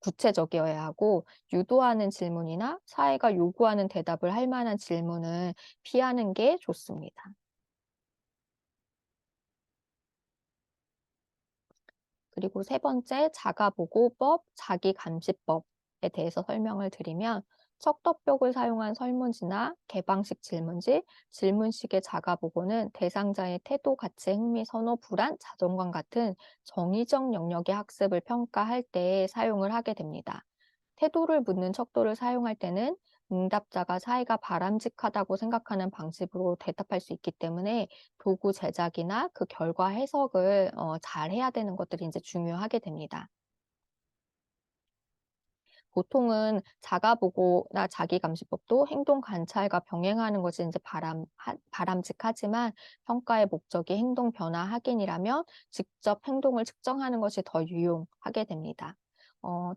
구체적이어야 하고, 유도하는 질문이나 사회가 요구하는 대답을 할 만한 질문은 피하는 게 좋습니다. 그리고 세 번째, 자가보고법, 자기감시법에 대해서 설명을 드리면, 척도벽을 사용한 설문지나 개방식 질문지, 질문식의 자가보고는 대상자의 태도, 가치, 흥미, 선호, 불안, 자존감 같은 정의적 영역의 학습을 평가할 때 사용을 하게 됩니다. 태도를 묻는 척도를 사용할 때는 응답자가 사이가 바람직하다고 생각하는 방식으로 대답할 수 있기 때문에 도구 제작이나 그 결과 해석을 잘 해야 되는 것들이 이제 중요하게 됩니다. 보통은 자가보고나 자기감시법도 행동 관찰과 병행하는 것이 이제 바람직하지만, 평가의 목적이 행동 변화 확인이라면 직접 행동을 측정하는 것이 더 유용하게 됩니다.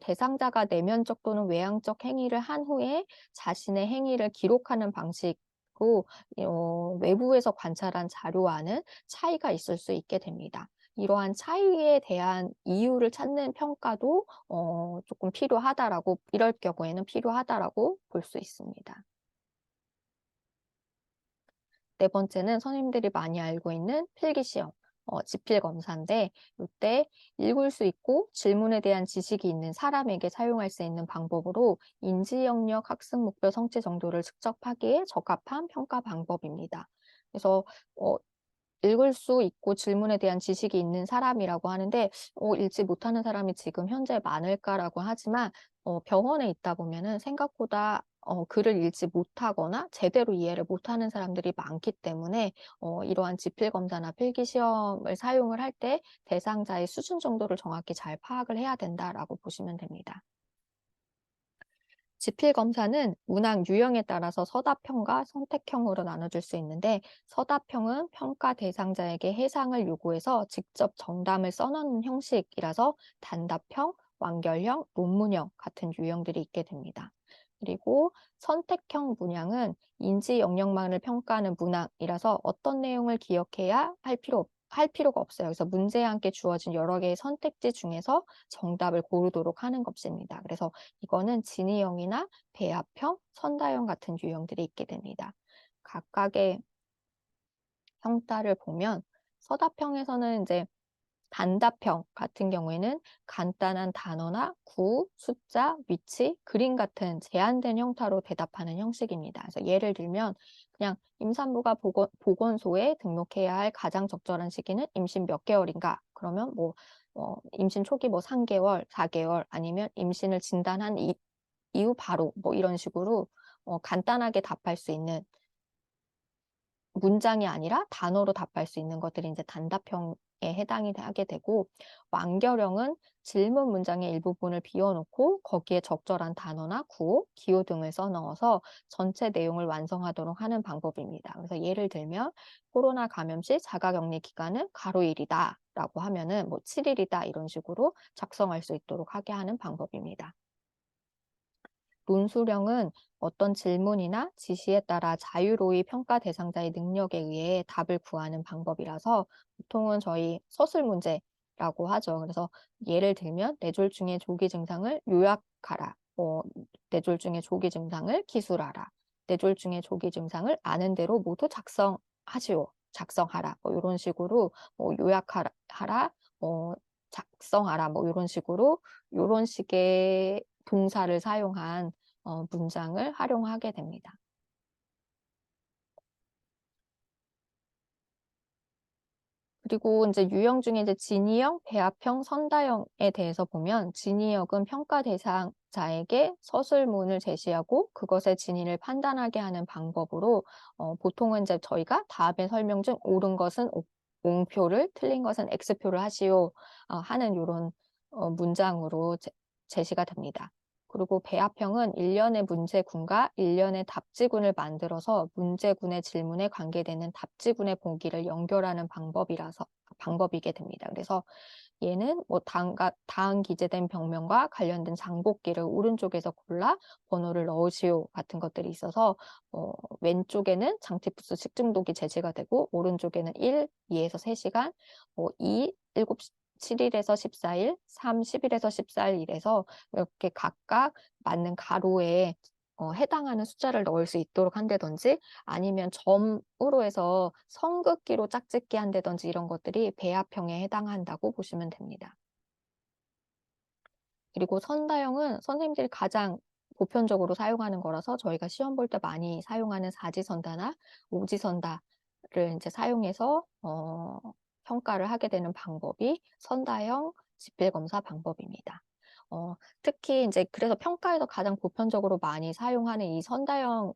대상자가 내면적 또는 외향적 행위를 한 후에 자신의 행위를 기록하는 방식으로 외부에서 관찰한 자료와는 차이가 있을 수 있게 됩니다. 이러한 차이에 대한 이유를 찾는 평가도 조금 필요하다라고, 이럴 경우에는 필요하다라고 볼 수 있습니다. 네 번째는 선생님들이 많이 알고 있는 필기시험, 지필검사인데, 이때 읽을 수 있고 질문에 대한 지식이 있는 사람에게 사용할 수 있는 방법으로 인지 영역, 학습 목표, 성취 정도를 측정하기에 적합한 평가 방법입니다. 그래서 어, 읽을 수 있고 질문에 대한 지식이 있는 사람이라고 하는데, 읽지 못하는 사람이 지금 현재 많을까라고 하지만, 병원에 있다 보면은 생각보다 글을 읽지 못하거나 제대로 이해를 못하는 사람들이 많기 때문에, 이러한 지필 검사나 필기 시험을 사용을 할 때 대상자의 수준 정도를 정확히 잘 파악을 해야 된다라고 보시면 됩니다. 지필 검사는 문항 유형에 따라서 서답형과 선택형으로 나눠질 수 있는데, 서답형은 평가 대상자에게 해상을 요구해서 직접 정답을 써넣는 형식이라서 단답형, 완결형, 논문형 같은 유형들이 있게 됩니다. 그리고 선택형 문항은 인지 영역만을 평가하는 문항이라서 어떤 내용을 기억해야 할 필요가 없어요. 그래서 문제에 함께 주어진 여러 개의 선택지 중에서 정답을 고르도록 하는 것입니다. 그래서 이거는 진의형이나 배합형, 선다형 같은 유형들이 있게 됩니다. 각각의 형태를 보면, 서답형에서는 이제 단답형 같은 경우에는 간단한 단어나 구, 숫자, 위치, 그림 같은 제한된 형태로 대답하는 형식입니다. 그래서 예를 들면 그냥 임산부가 보건소에 등록해야 할 가장 적절한 시기는 임신 몇 개월인가? 그러면 뭐 임신 초기 뭐 3개월, 4개월, 아니면 임신을 진단한 이후 바로 뭐 이런 식으로 간단하게 답할 수 있는, 문장이 아니라 단어로 답할 수 있는 것들이 이제 단답형에 해당이 하게 되고, 완결형은 질문 문장의 일부분을 비워놓고 거기에 적절한 단어나 구호, 기호 등을 써넣어서 전체 내용을 완성하도록 하는 방법입니다. 그래서 예를 들면 코로나 감염 시 자가격리 기간은 가로 1이다 라고 하면은 뭐 7일이다 이런 식으로 작성할 수 있도록 하게 하는 방법입니다. 논술형은 어떤 질문이나 지시에 따라 자유로이 평가 대상자의 능력에 의해 답을 구하는 방법이라서 보통은 저희 서술 문제라고 하죠. 그래서 예를 들면 뇌졸중의 조기 증상을 요약하라. 네 줄 중에 조기 증상을 기술하라. 네 줄 중에 조기 증상을 아는 대로 모두 작성하시오. 작성하라. 뭐 요런 식으로 요약하라 하라. 작성하라. 뭐 요런 식으로 요런 식의 동사를 사용한 문장을 활용하게 됩니다. 그리고 이제 유형 중에 이제 진의형, 배합형, 선다형에 대해서 보면 진의형은 평가 대상자에게 서술문을 제시하고 그것의 진위를 판단하게 하는 방법으로 보통은 이제 저희가 다음에 설명 중 옳은 것은 O표를, 틀린 것은 X표를 하시오 하는 이런 문장으로 제시가 됩니다. 그리고 배합형은 일련의 문제군과 일련의 답지군을 만들어서 문제군의 질문에 관계되는 답지군의 보기를 연결하는 방법이게 됩니다. 그래서 얘는 뭐 다음 기재된 벽면과 관련된 장복기를 오른쪽에서 골라 번호를 넣으시오 같은 것들이 있어서 왼쪽에는 장티푸스 식중독이 제시가 되고 오른쪽에는 1, 2에서 3시간, 2, 7, 7일에서 14일, 3, 10일에서 14일에서 이렇게 각각 맞는 가로에 해당하는 숫자를 넣을 수 있도록 한다든지 아니면 점으로 해서 선긋기로 짝짓기 한다든지 이런 것들이 배합형에 해당한다고 보시면 됩니다. 그리고 선다형은 선생님들이 가장 보편적으로 사용하는 거라서 저희가 시험 볼 때 많이 사용하는 사지선다나 오지선다를 이제 사용해서 평가를 하게 되는 방법이 선다형 지필검사 방법입니다. 특히 이제 그래서 평가에서 가장 보편적으로 많이 사용하는 이 선다형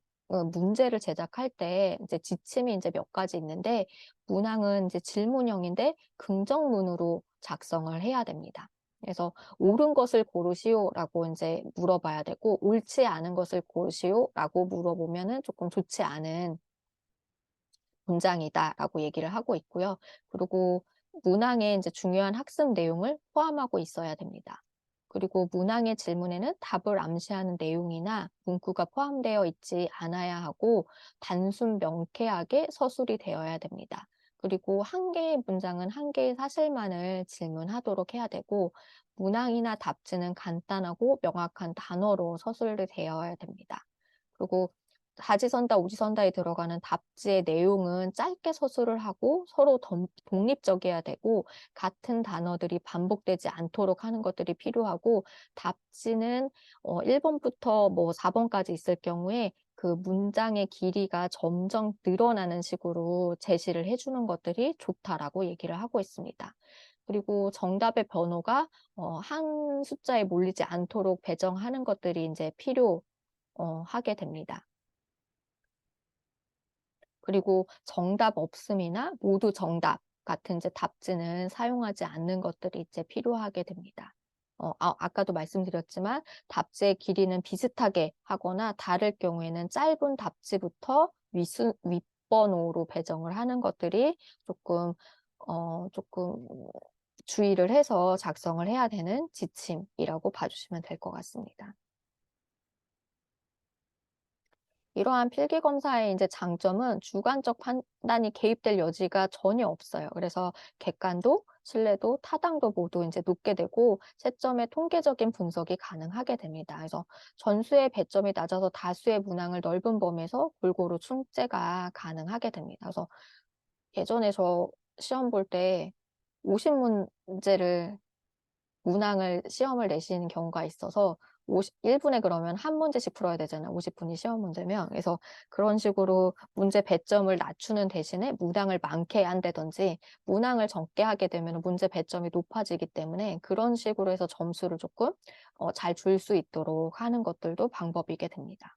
문제를 제작할 때 이제 지침이 이제 몇 가지 있는데 문항은 이제 질문형인데 긍정문으로 작성을 해야 됩니다. 그래서 옳은 것을 고르시오라고 이제 물어봐야 되고 옳지 않은 것을 고르시오라고 물어보면은 조금 좋지 않은 문장이다라고 얘기를 하고 있고요. 그리고 문항에 이제 중요한 학습 내용을 포함하고 있어야 됩니다. 그리고 문항의 질문에는 답을 암시하는 내용이나 문구가 포함되어 있지 않아야 하고 단순 명쾌하게 서술이 되어야 됩니다. 그리고 한 개의 문장은 한 개의 사실만을 질문하도록 해야 되고 문항이나 답지는 간단하고 명확한 단어로 서술이 되어야 됩니다. 그리고 사지선다, 오지선다에 들어가는 답지의 내용은 짧게 서술을 하고 서로 독립적이어야 되고 같은 단어들이 반복되지 않도록 하는 것들이 필요하고 답지는 1번부터 뭐 4번까지 있을 경우에 그 문장의 길이가 점점 늘어나는 식으로 제시를 해주는 것들이 좋다라고 얘기를 하고 있습니다. 그리고 정답의 번호가 한 숫자에 몰리지 않도록 배정하는 것들이 이제 하게 됩니다. 그리고 정답 없음이나 모두 정답 같은 이제 답지는 사용하지 않는 것들이 이제 필요하게 됩니다. 아까도 말씀드렸지만 답지의 길이는 비슷하게 하거나 다를 경우에는 짧은 답지부터 윗번호로 배정을 하는 것들이 조금 주의를 해서 작성을 해야 되는 지침이라고 봐주시면 될 것 같습니다. 이러한 필기검사의 이제 장점은 주관적 판단이 개입될 여지가 전혀 없어요. 그래서 객관도, 신뢰도, 타당도 모두 이제 높게 되고 채점의 통계적인 분석이 가능하게 됩니다. 그래서 전수의 배점이 낮아서 다수의 문항을 넓은 범위에서 골고루 출제가 가능하게 됩니다. 그래서 예전에 저 시험 볼 때 50문제를 문항을 시험을 내시는 경우가 있어서 1분에 그러면 한 문제씩 풀어야 되잖아요. 50분이 시험 문제면. 그래서 그런 식으로 문제 배점을 낮추는 대신에 문항을 많게 한다든지 문항을 적게 하게 되면 문제 배점이 높아지기 때문에 그런 식으로 해서 점수를 조금 잘 줄 수 있도록 하는 것들도 방법이게 됩니다.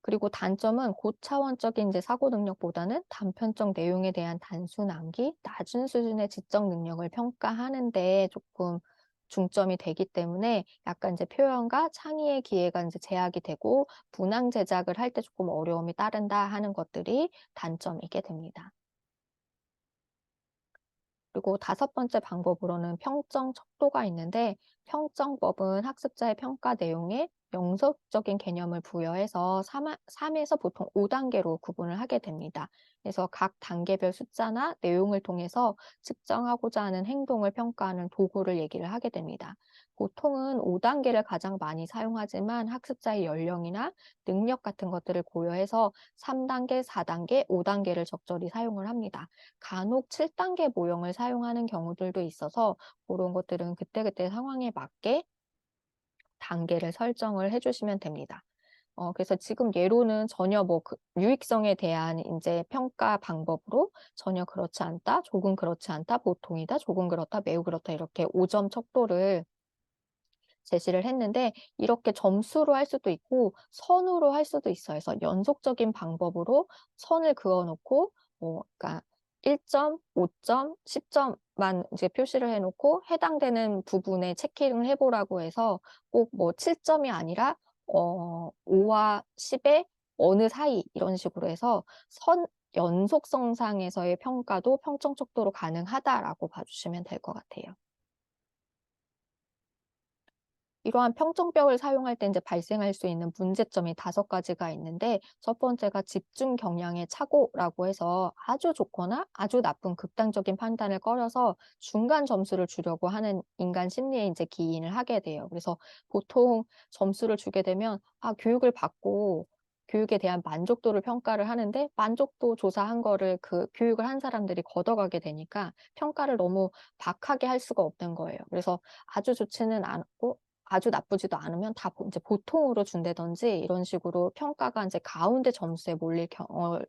그리고 단점은 고차원적인 이제 사고 능력보다는 단편적 내용에 대한 단순 암기, 낮은 수준의 지적 능력을 평가하는데 조금 중점이 되기 때문에 약간 이제 표현과 창의의 기회가 이제 제약이 되고 문항 제작을 할 때 조금 어려움이 따른다 하는 것들이 단점이게 됩니다. 그리고 5번째 방법으로는 평점 척도가 있는데 평점법은 학습자의 평가 내용에 영속적인 개념을 부여해서 3에서 보통 5단계로 구분을 하게 됩니다. 그래서 각 단계별 숫자나 내용을 통해서 측정하고자 하는 행동을 평가하는 도구를 얘기를 하게 됩니다. 보통은 5단계를 가장 많이 사용하지만 학습자의 연령이나 능력 같은 것들을 고려해서 3단계, 4단계, 5단계를 적절히 사용을 합니다. 간혹 7단계 모형을 사용하는 경우들도 있어서 그런 것들은 그때그때 상황에 맞게 단계를 설정을 해주시면 됩니다. 그래서 지금 예로는 전혀 뭐 유익성에 대한 이제 평가 방법으로 전혀 그렇지 않다, 조금 그렇지 않다, 보통이다, 조금 그렇다, 매우 그렇다 이렇게 5점 척도를 제시를 했는데 이렇게 점수로 할 수도 있고 선으로 할 수도 있어요. 그래서 연속적인 방법으로 선을 그어 놓고 그러니까 1점, 5점, 10점만 이제 표시를 해 놓고 해당되는 부분에 체킹을 해 보라고 해서 꼭 뭐 7점이 아니라 5와 10의 어느 사이 이런 식으로 해서 연속성상에서의 평가도 평점 척도로 가능하다라고 봐 주시면 될 것 같아요. 이러한 평점벽을 사용할 때 이제 발생할 수 있는 문제점이 5가지가 있는데 첫 번째가 집중 경향의 착오라고 해서 아주 좋거나 아주 나쁜 극단적인 판단을 꺼려서 중간 점수를 주려고 하는 인간 심리에 이제 기인을 하게 돼요. 그래서 보통 점수를 주게 되면 교육을 받고 교육에 대한 만족도를 평가를 하는데 만족도 조사한 거를 그 교육을 한 사람들이 걷어가게 되니까 평가를 너무 박하게 할 수가 없는 거예요. 그래서 아주 좋지는 않고 아주 나쁘지도 않으면 다 이제 보통으로 준다든지 이런 식으로 평가가 이제 가운데 점수에 몰릴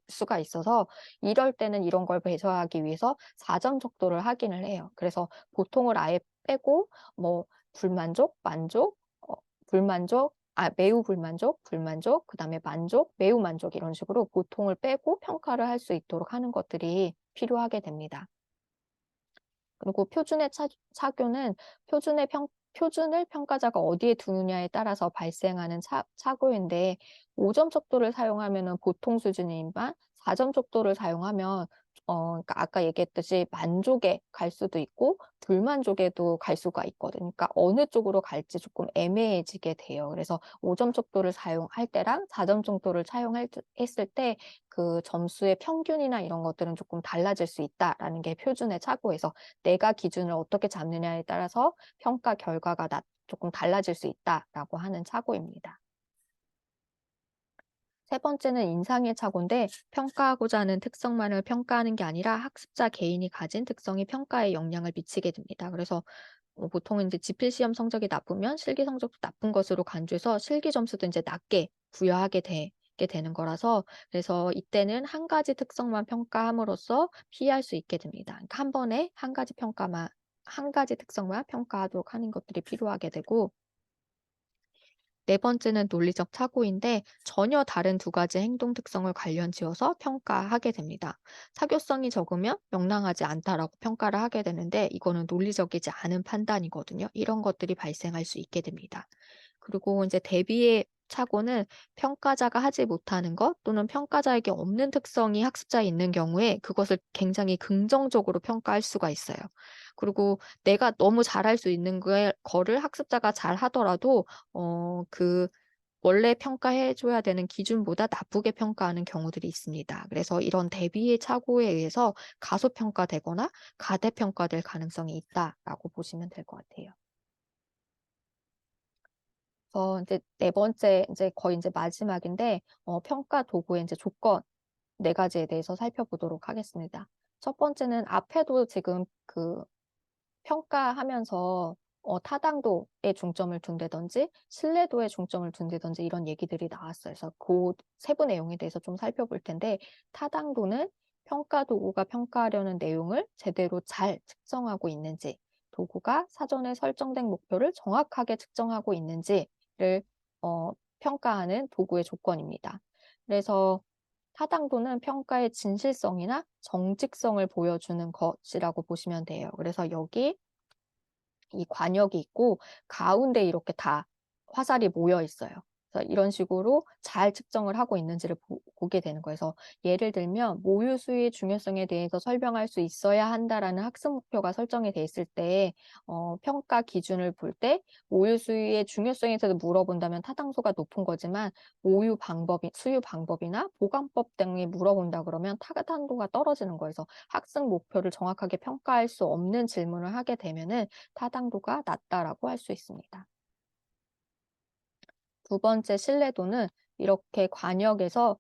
수가 있어서 이럴 때는 이런 걸 배제하기 위해서 4점 척도를 확인을 해요. 그래서 보통을 아예 빼고 뭐 불만족, 만족, 불만족, 매우 불만족, 불만족, 그다음에 만족, 매우 만족 이런 식으로 보통을 빼고 평가를 할 수 있도록 하는 것들이 필요하게 됩니다. 그리고 표준의 차교는 표준을 평가자가 어디에 두느냐에 따라서 발생하는 착오인데 5점 척도를 사용하면은 보통 수준이지만 4점 척도를 사용하면 그러니까 아까 얘기했듯이 만족에 갈 수도 있고 불만족에도 갈 수가 있거든요. 그러니까 어느 쪽으로 갈지 조금 애매해지게 돼요. 그래서 5점 척도를 사용할 때랑 4점 정도를 했을 때 그 점수의 평균이나 이런 것들은 조금 달라질 수 있다라는 게 표준의 착오에서 내가 기준을 어떻게 잡느냐에 따라서 평가 결과가 조금 달라질 수 있다라고 하는 착오입니다. 세 번째는 인상의 착오인데 평가하고자 하는 특성만을 평가하는 게 아니라 학습자 개인이 가진 특성이 평가에 영향을 미치게 됩니다. 그래서 보통은 이제 지필 시험 성적이 나쁘면 실기 성적도 나쁜 것으로 간주해서 실기 점수도 이제 낮게 부여하게 되게 되는 거라서 그래서 이때는 한 가지 특성만 평가함으로써 피할 수 있게 됩니다. 그러니까 한 번에 한 가지 특성만 평가하도록 하는 것들이 필요하게 되고 네 번째는 논리적 착오인데 전혀 다른 두 가지 행동 특성을 관련 지어서 평가하게 됩니다. 사교성이 적으면 명랑하지 않다라고 평가를 하게 되는데 이거는 논리적이지 않은 판단이거든요. 이런 것들이 발생할 수 있게 됩니다. 그리고 이제 대비의 착오는 평가자가 하지 못하는 것 또는 평가자에게 없는 특성이 학습자에 있는 경우에 그것을 굉장히 긍정적으로 평가할 수가 있어요. 그리고 내가 너무 잘할 수 있는 거를 학습자가 잘하더라도 그 원래 평가해 줘야 되는 기준보다 나쁘게 평가하는 경우들이 있습니다. 그래서 이런 대비의 착오에 의해서 가소평가되거나 가대평가될 가능성이 있다라고 보시면 될 것 같아요. 이제 네 번째 이제 거의 이제 마지막인데 평가 도구의 이제 조건 4가지에 대해서 살펴보도록 하겠습니다. 첫 번째는 앞에도 지금 평가하면서 타당도에 중점을 둔다든지 신뢰도에 중점을 둔다든지 이런 얘기들이 나왔어요. 그래서 그 세부 내용에 대해서 좀 살펴볼 텐데 타당도는 평가 도구가 평가하려는 내용을 제대로 잘 측정하고 있는지, 도구가 사전에 설정된 목표를 정확하게 측정하고 있는지를 평가하는 도구의 조건입니다. 그래서 타당도는 평가의 진실성이나 정직성을 보여주는 것이라고 보시면 돼요. 그래서 여기 이 관역이 있고 가운데 이렇게 다 화살이 모여 있어요. 그래서 이런 식으로 잘 측정을 하고 있는지를 보게 되는 거예요. 그래서 예를 들면 모유 수유의 중요성에 대해서 설명할 수 있어야 한다라는 학습 목표가 설정이 돼 있을 때 평가 기준을 볼 때 모유 수유의 중요성에 대해서 물어본다면 타당도가 높은 거지만 모유 방법이 수유 방법이나 보관법 등에 물어본다 그러면 타당도가 떨어지는 거예요. 그래서 학습 목표를 정확하게 평가할 수 없는 질문을 하게 되면은 타당도가 낮다라고 할 수 있습니다. 두 번째 신뢰도는 이렇게 관역에서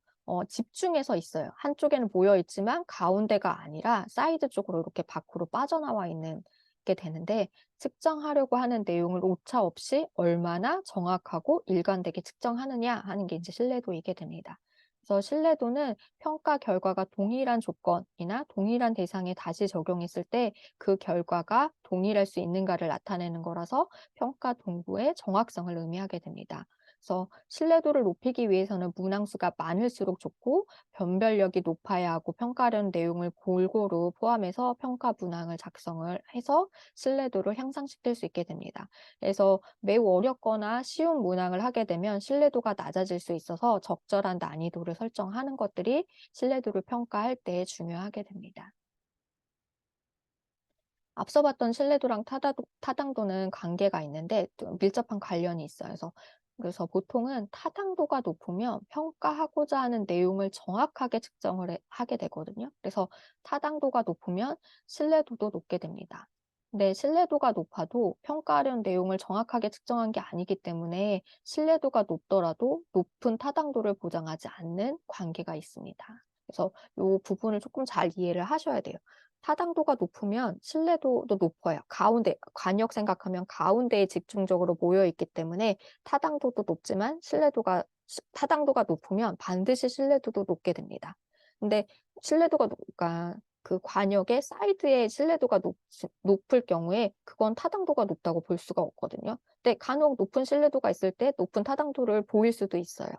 집중해서 있어요. 한쪽에는 모여 있지만 가운데가 아니라 사이드 쪽으로 이렇게 밖으로 빠져나와 있는 게 되는데 측정하려고 하는 내용을 오차 없이 얼마나 정확하고 일관되게 측정하느냐 하는 게 이제 신뢰도이게 됩니다. 그래서 신뢰도는 평가 결과가 동일한 조건이나 동일한 대상에 다시 적용했을 때 그 결과가 동일할 수 있는가를 나타내는 거라서 평가 동부의 정확성을 의미하게 됩니다. 그래서 신뢰도를 높이기 위해서는 문항수가 많을수록 좋고 변별력이 높아야 하고 평가하려는 내용을 골고루 포함해서 평가 문항을 작성을 해서 신뢰도를 향상시킬 수 있게 됩니다. 그래서 매우 어렵거나 쉬운 문항을 하게 되면 신뢰도가 낮아질 수 있어서 적절한 난이도를 설정하는 것들이 신뢰도를 평가할 때 중요하게 됩니다. 앞서 봤던 신뢰도랑 타당도는 관계가 있는데 좀 밀접한 관련이 있어요. 그래서 보통은 타당도가 높으면 평가하고자 하는 내용을 정확하게 측정을 하게 되거든요. 그래서 타당도가 높으면 신뢰도도 높게 됩니다. 근데 신뢰도가 높아도 평가하려는 내용을 정확하게 측정한 게 아니기 때문에 신뢰도가 높더라도 높은 타당도를 보장하지 않는 관계가 있습니다. 그래서 이 부분을 조금 잘 이해를 하셔야 돼요. 타당도가 높으면 신뢰도도 높아요. 관역 생각하면 가운데에 집중적으로 모여 있기 때문에 타당도도 높지만 타당도가 높으면 반드시 신뢰도도 높게 됩니다. 근데 그러니까 그 관역의 사이드에 신뢰도가 높을 경우에 그건 타당도가 높다고 볼 수가 없거든요. 근데 간혹 높은 신뢰도가 있을 때 높은 타당도를 보일 수도 있어요.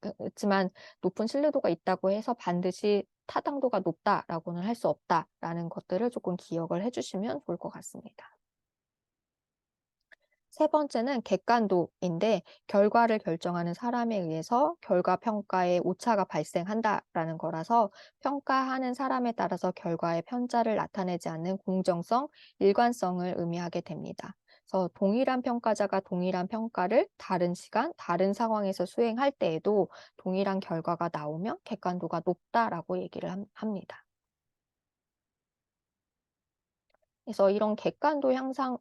그렇지만 높은 신뢰도가 있다고 해서 반드시 타당도가 높다라고는 할 수 없다라는 것들을 조금 기억을 해 주시면 좋을 것 같습니다. 세 번째는 객관도인데 결과를 결정하는 사람에 의해서 결과 평가에 오차가 발생한다라는 거라서 평가하는 사람에 따라서 결과의 편차를 나타내지 않는 공정성, 일관성을 의미하게 됩니다. 그래서 동일한 평가자가 동일한 평가를 다른 시간, 다른 상황에서 수행할 때에도 동일한 결과가 나오면 객관도가 높다라고 얘기를 합니다. 그래서 이런 객관도 향상을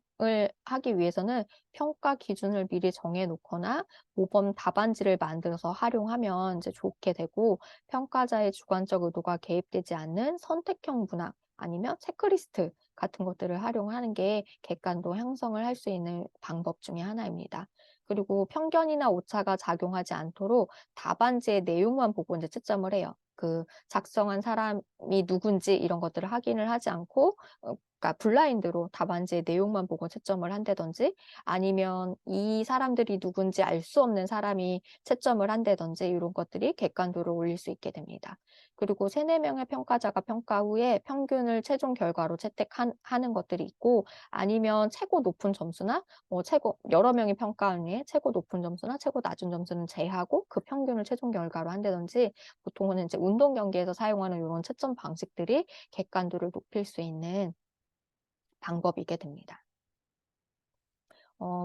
하기 위해서는 평가 기준을 미리 정해 놓거나 모범 답안지를 만들어서 활용하면 이제 좋게 되고 평가자의 주관적 의도가 개입되지 않는 선택형 문항 아니면 체크리스트 같은 것들을 활용하는 게 객관도 형성을 할 수 있는 방법 중에 하나입니다. 그리고 편견이나 오차가 작용하지 않도록 답안지의 내용만 보고 이제 채점을 해요. 그 작성한 사람이 누군지 이런 것들을 확인을 하지 않고 그러니까 블라인드로 답안지의 내용만 보고 채점을 한다든지 아니면 이 사람들이 누군지 알 수 없는 사람이 채점을 한다든지 이런 것들이 객관도를 올릴 수 있게 됩니다. 그리고 3-4명의 평가자가 평가 후에 평균을 최종 결과로 채택하는 것들이 있고 아니면 최고 높은 점수나 여러 명이 평가한 후에 최고 높은 점수나 최고 낮은 점수는 제하고 그 평균을 최종 결과로 한다든지 보통은 이제 운동 경기에서 사용하는 이런 채점 방식들이 객관도를 높일 수 있는 방법이게 됩니다.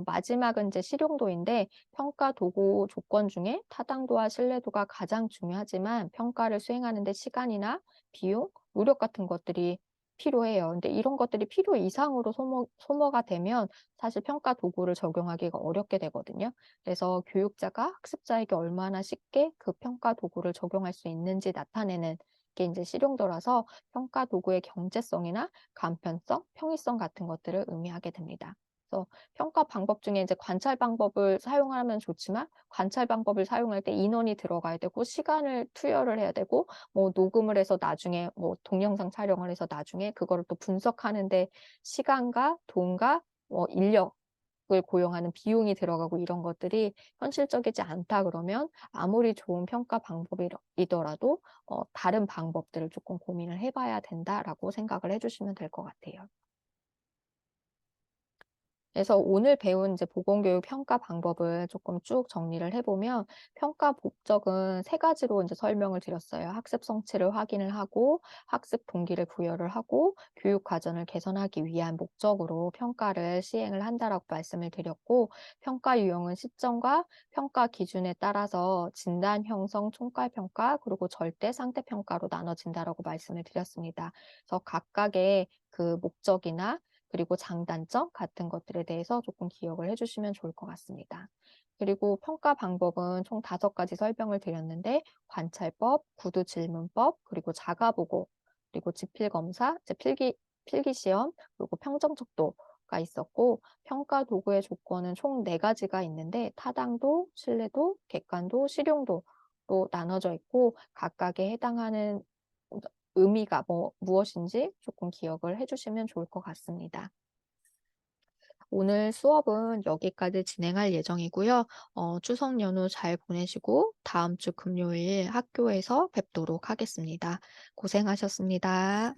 마지막은 이제 실용도인데 평가 도구 조건 중에 타당도와 신뢰도가 가장 중요하지만 평가를 수행하는 데 시간이나 비용, 노력 같은 것들이 필요해요. 근데 이런 것들이 필요 이상으로 소모가 되면 사실 평가 도구를 적용하기가 어렵게 되거든요. 그래서 교육자가 학습자에게 얼마나 쉽게 그 평가 도구를 적용할 수 있는지 나타내는 게 이제 실용도라서 평가 도구의 경제성이나 간편성, 편의성 같은 것들을 의미하게 됩니다. 그래서 평가 방법 중에 이제 관찰 방법을 사용하면 좋지만 관찰 방법을 사용할 때 인원이 들어가야 되고 시간을 투여를 해야 되고 녹음을 해서 나중에 동영상 촬영을 해서 나중에 그거를 또 분석하는 데 시간과 돈과 인력을 고용하는 비용이 들어가고 이런 것들이 현실적이지 않다 그러면 아무리 좋은 평가 방법이더라도 다른 방법들을 조금 고민을 해 봐야 된다라고 생각을 해 주시면 될 것 같아요. 그래서 오늘 배운 이제 보건교육 평가 방법을 조금 쭉 정리를 해 보면 평가 목적은 세 가지로 이제 설명을 드렸어요. 학습 성취를 확인을 하고 학습 동기를 부여를 하고 교육 과정을 개선하기 위한 목적으로 평가를 시행을 한다라고 말씀을 드렸고, 평가 유형은 시점과 평가 기준에 따라서 진단, 형성, 총괄 평가, 그리고 절대 상대 평가로 나눠진다라고 말씀을 드렸습니다. 그래서 각각의 그 목적이나 그리고 장단점 같은 것들에 대해서 조금 기억을 해 주시면 좋을 것 같습니다. 그리고 평가 방법은 총 5가지 설명을 드렸는데, 관찰법, 구두 질문법, 그리고 자가보고, 그리고 지필검사, 이제 필기시험, 그리고 평정척도가 있었고, 평가 도구의 조건은 총 4가지가 있는데 타당도, 신뢰도, 객관도, 실용도로 나눠져 있고, 각각에 해당하는 의미가 무엇인지 조금 기억을 해 주시면 좋을 것 같습니다. 오늘 수업은 여기까지 진행할 예정이고요. 추석 연휴 잘 보내시고 다음 주 금요일 학교에서 뵙도록 하겠습니다. 고생하셨습니다.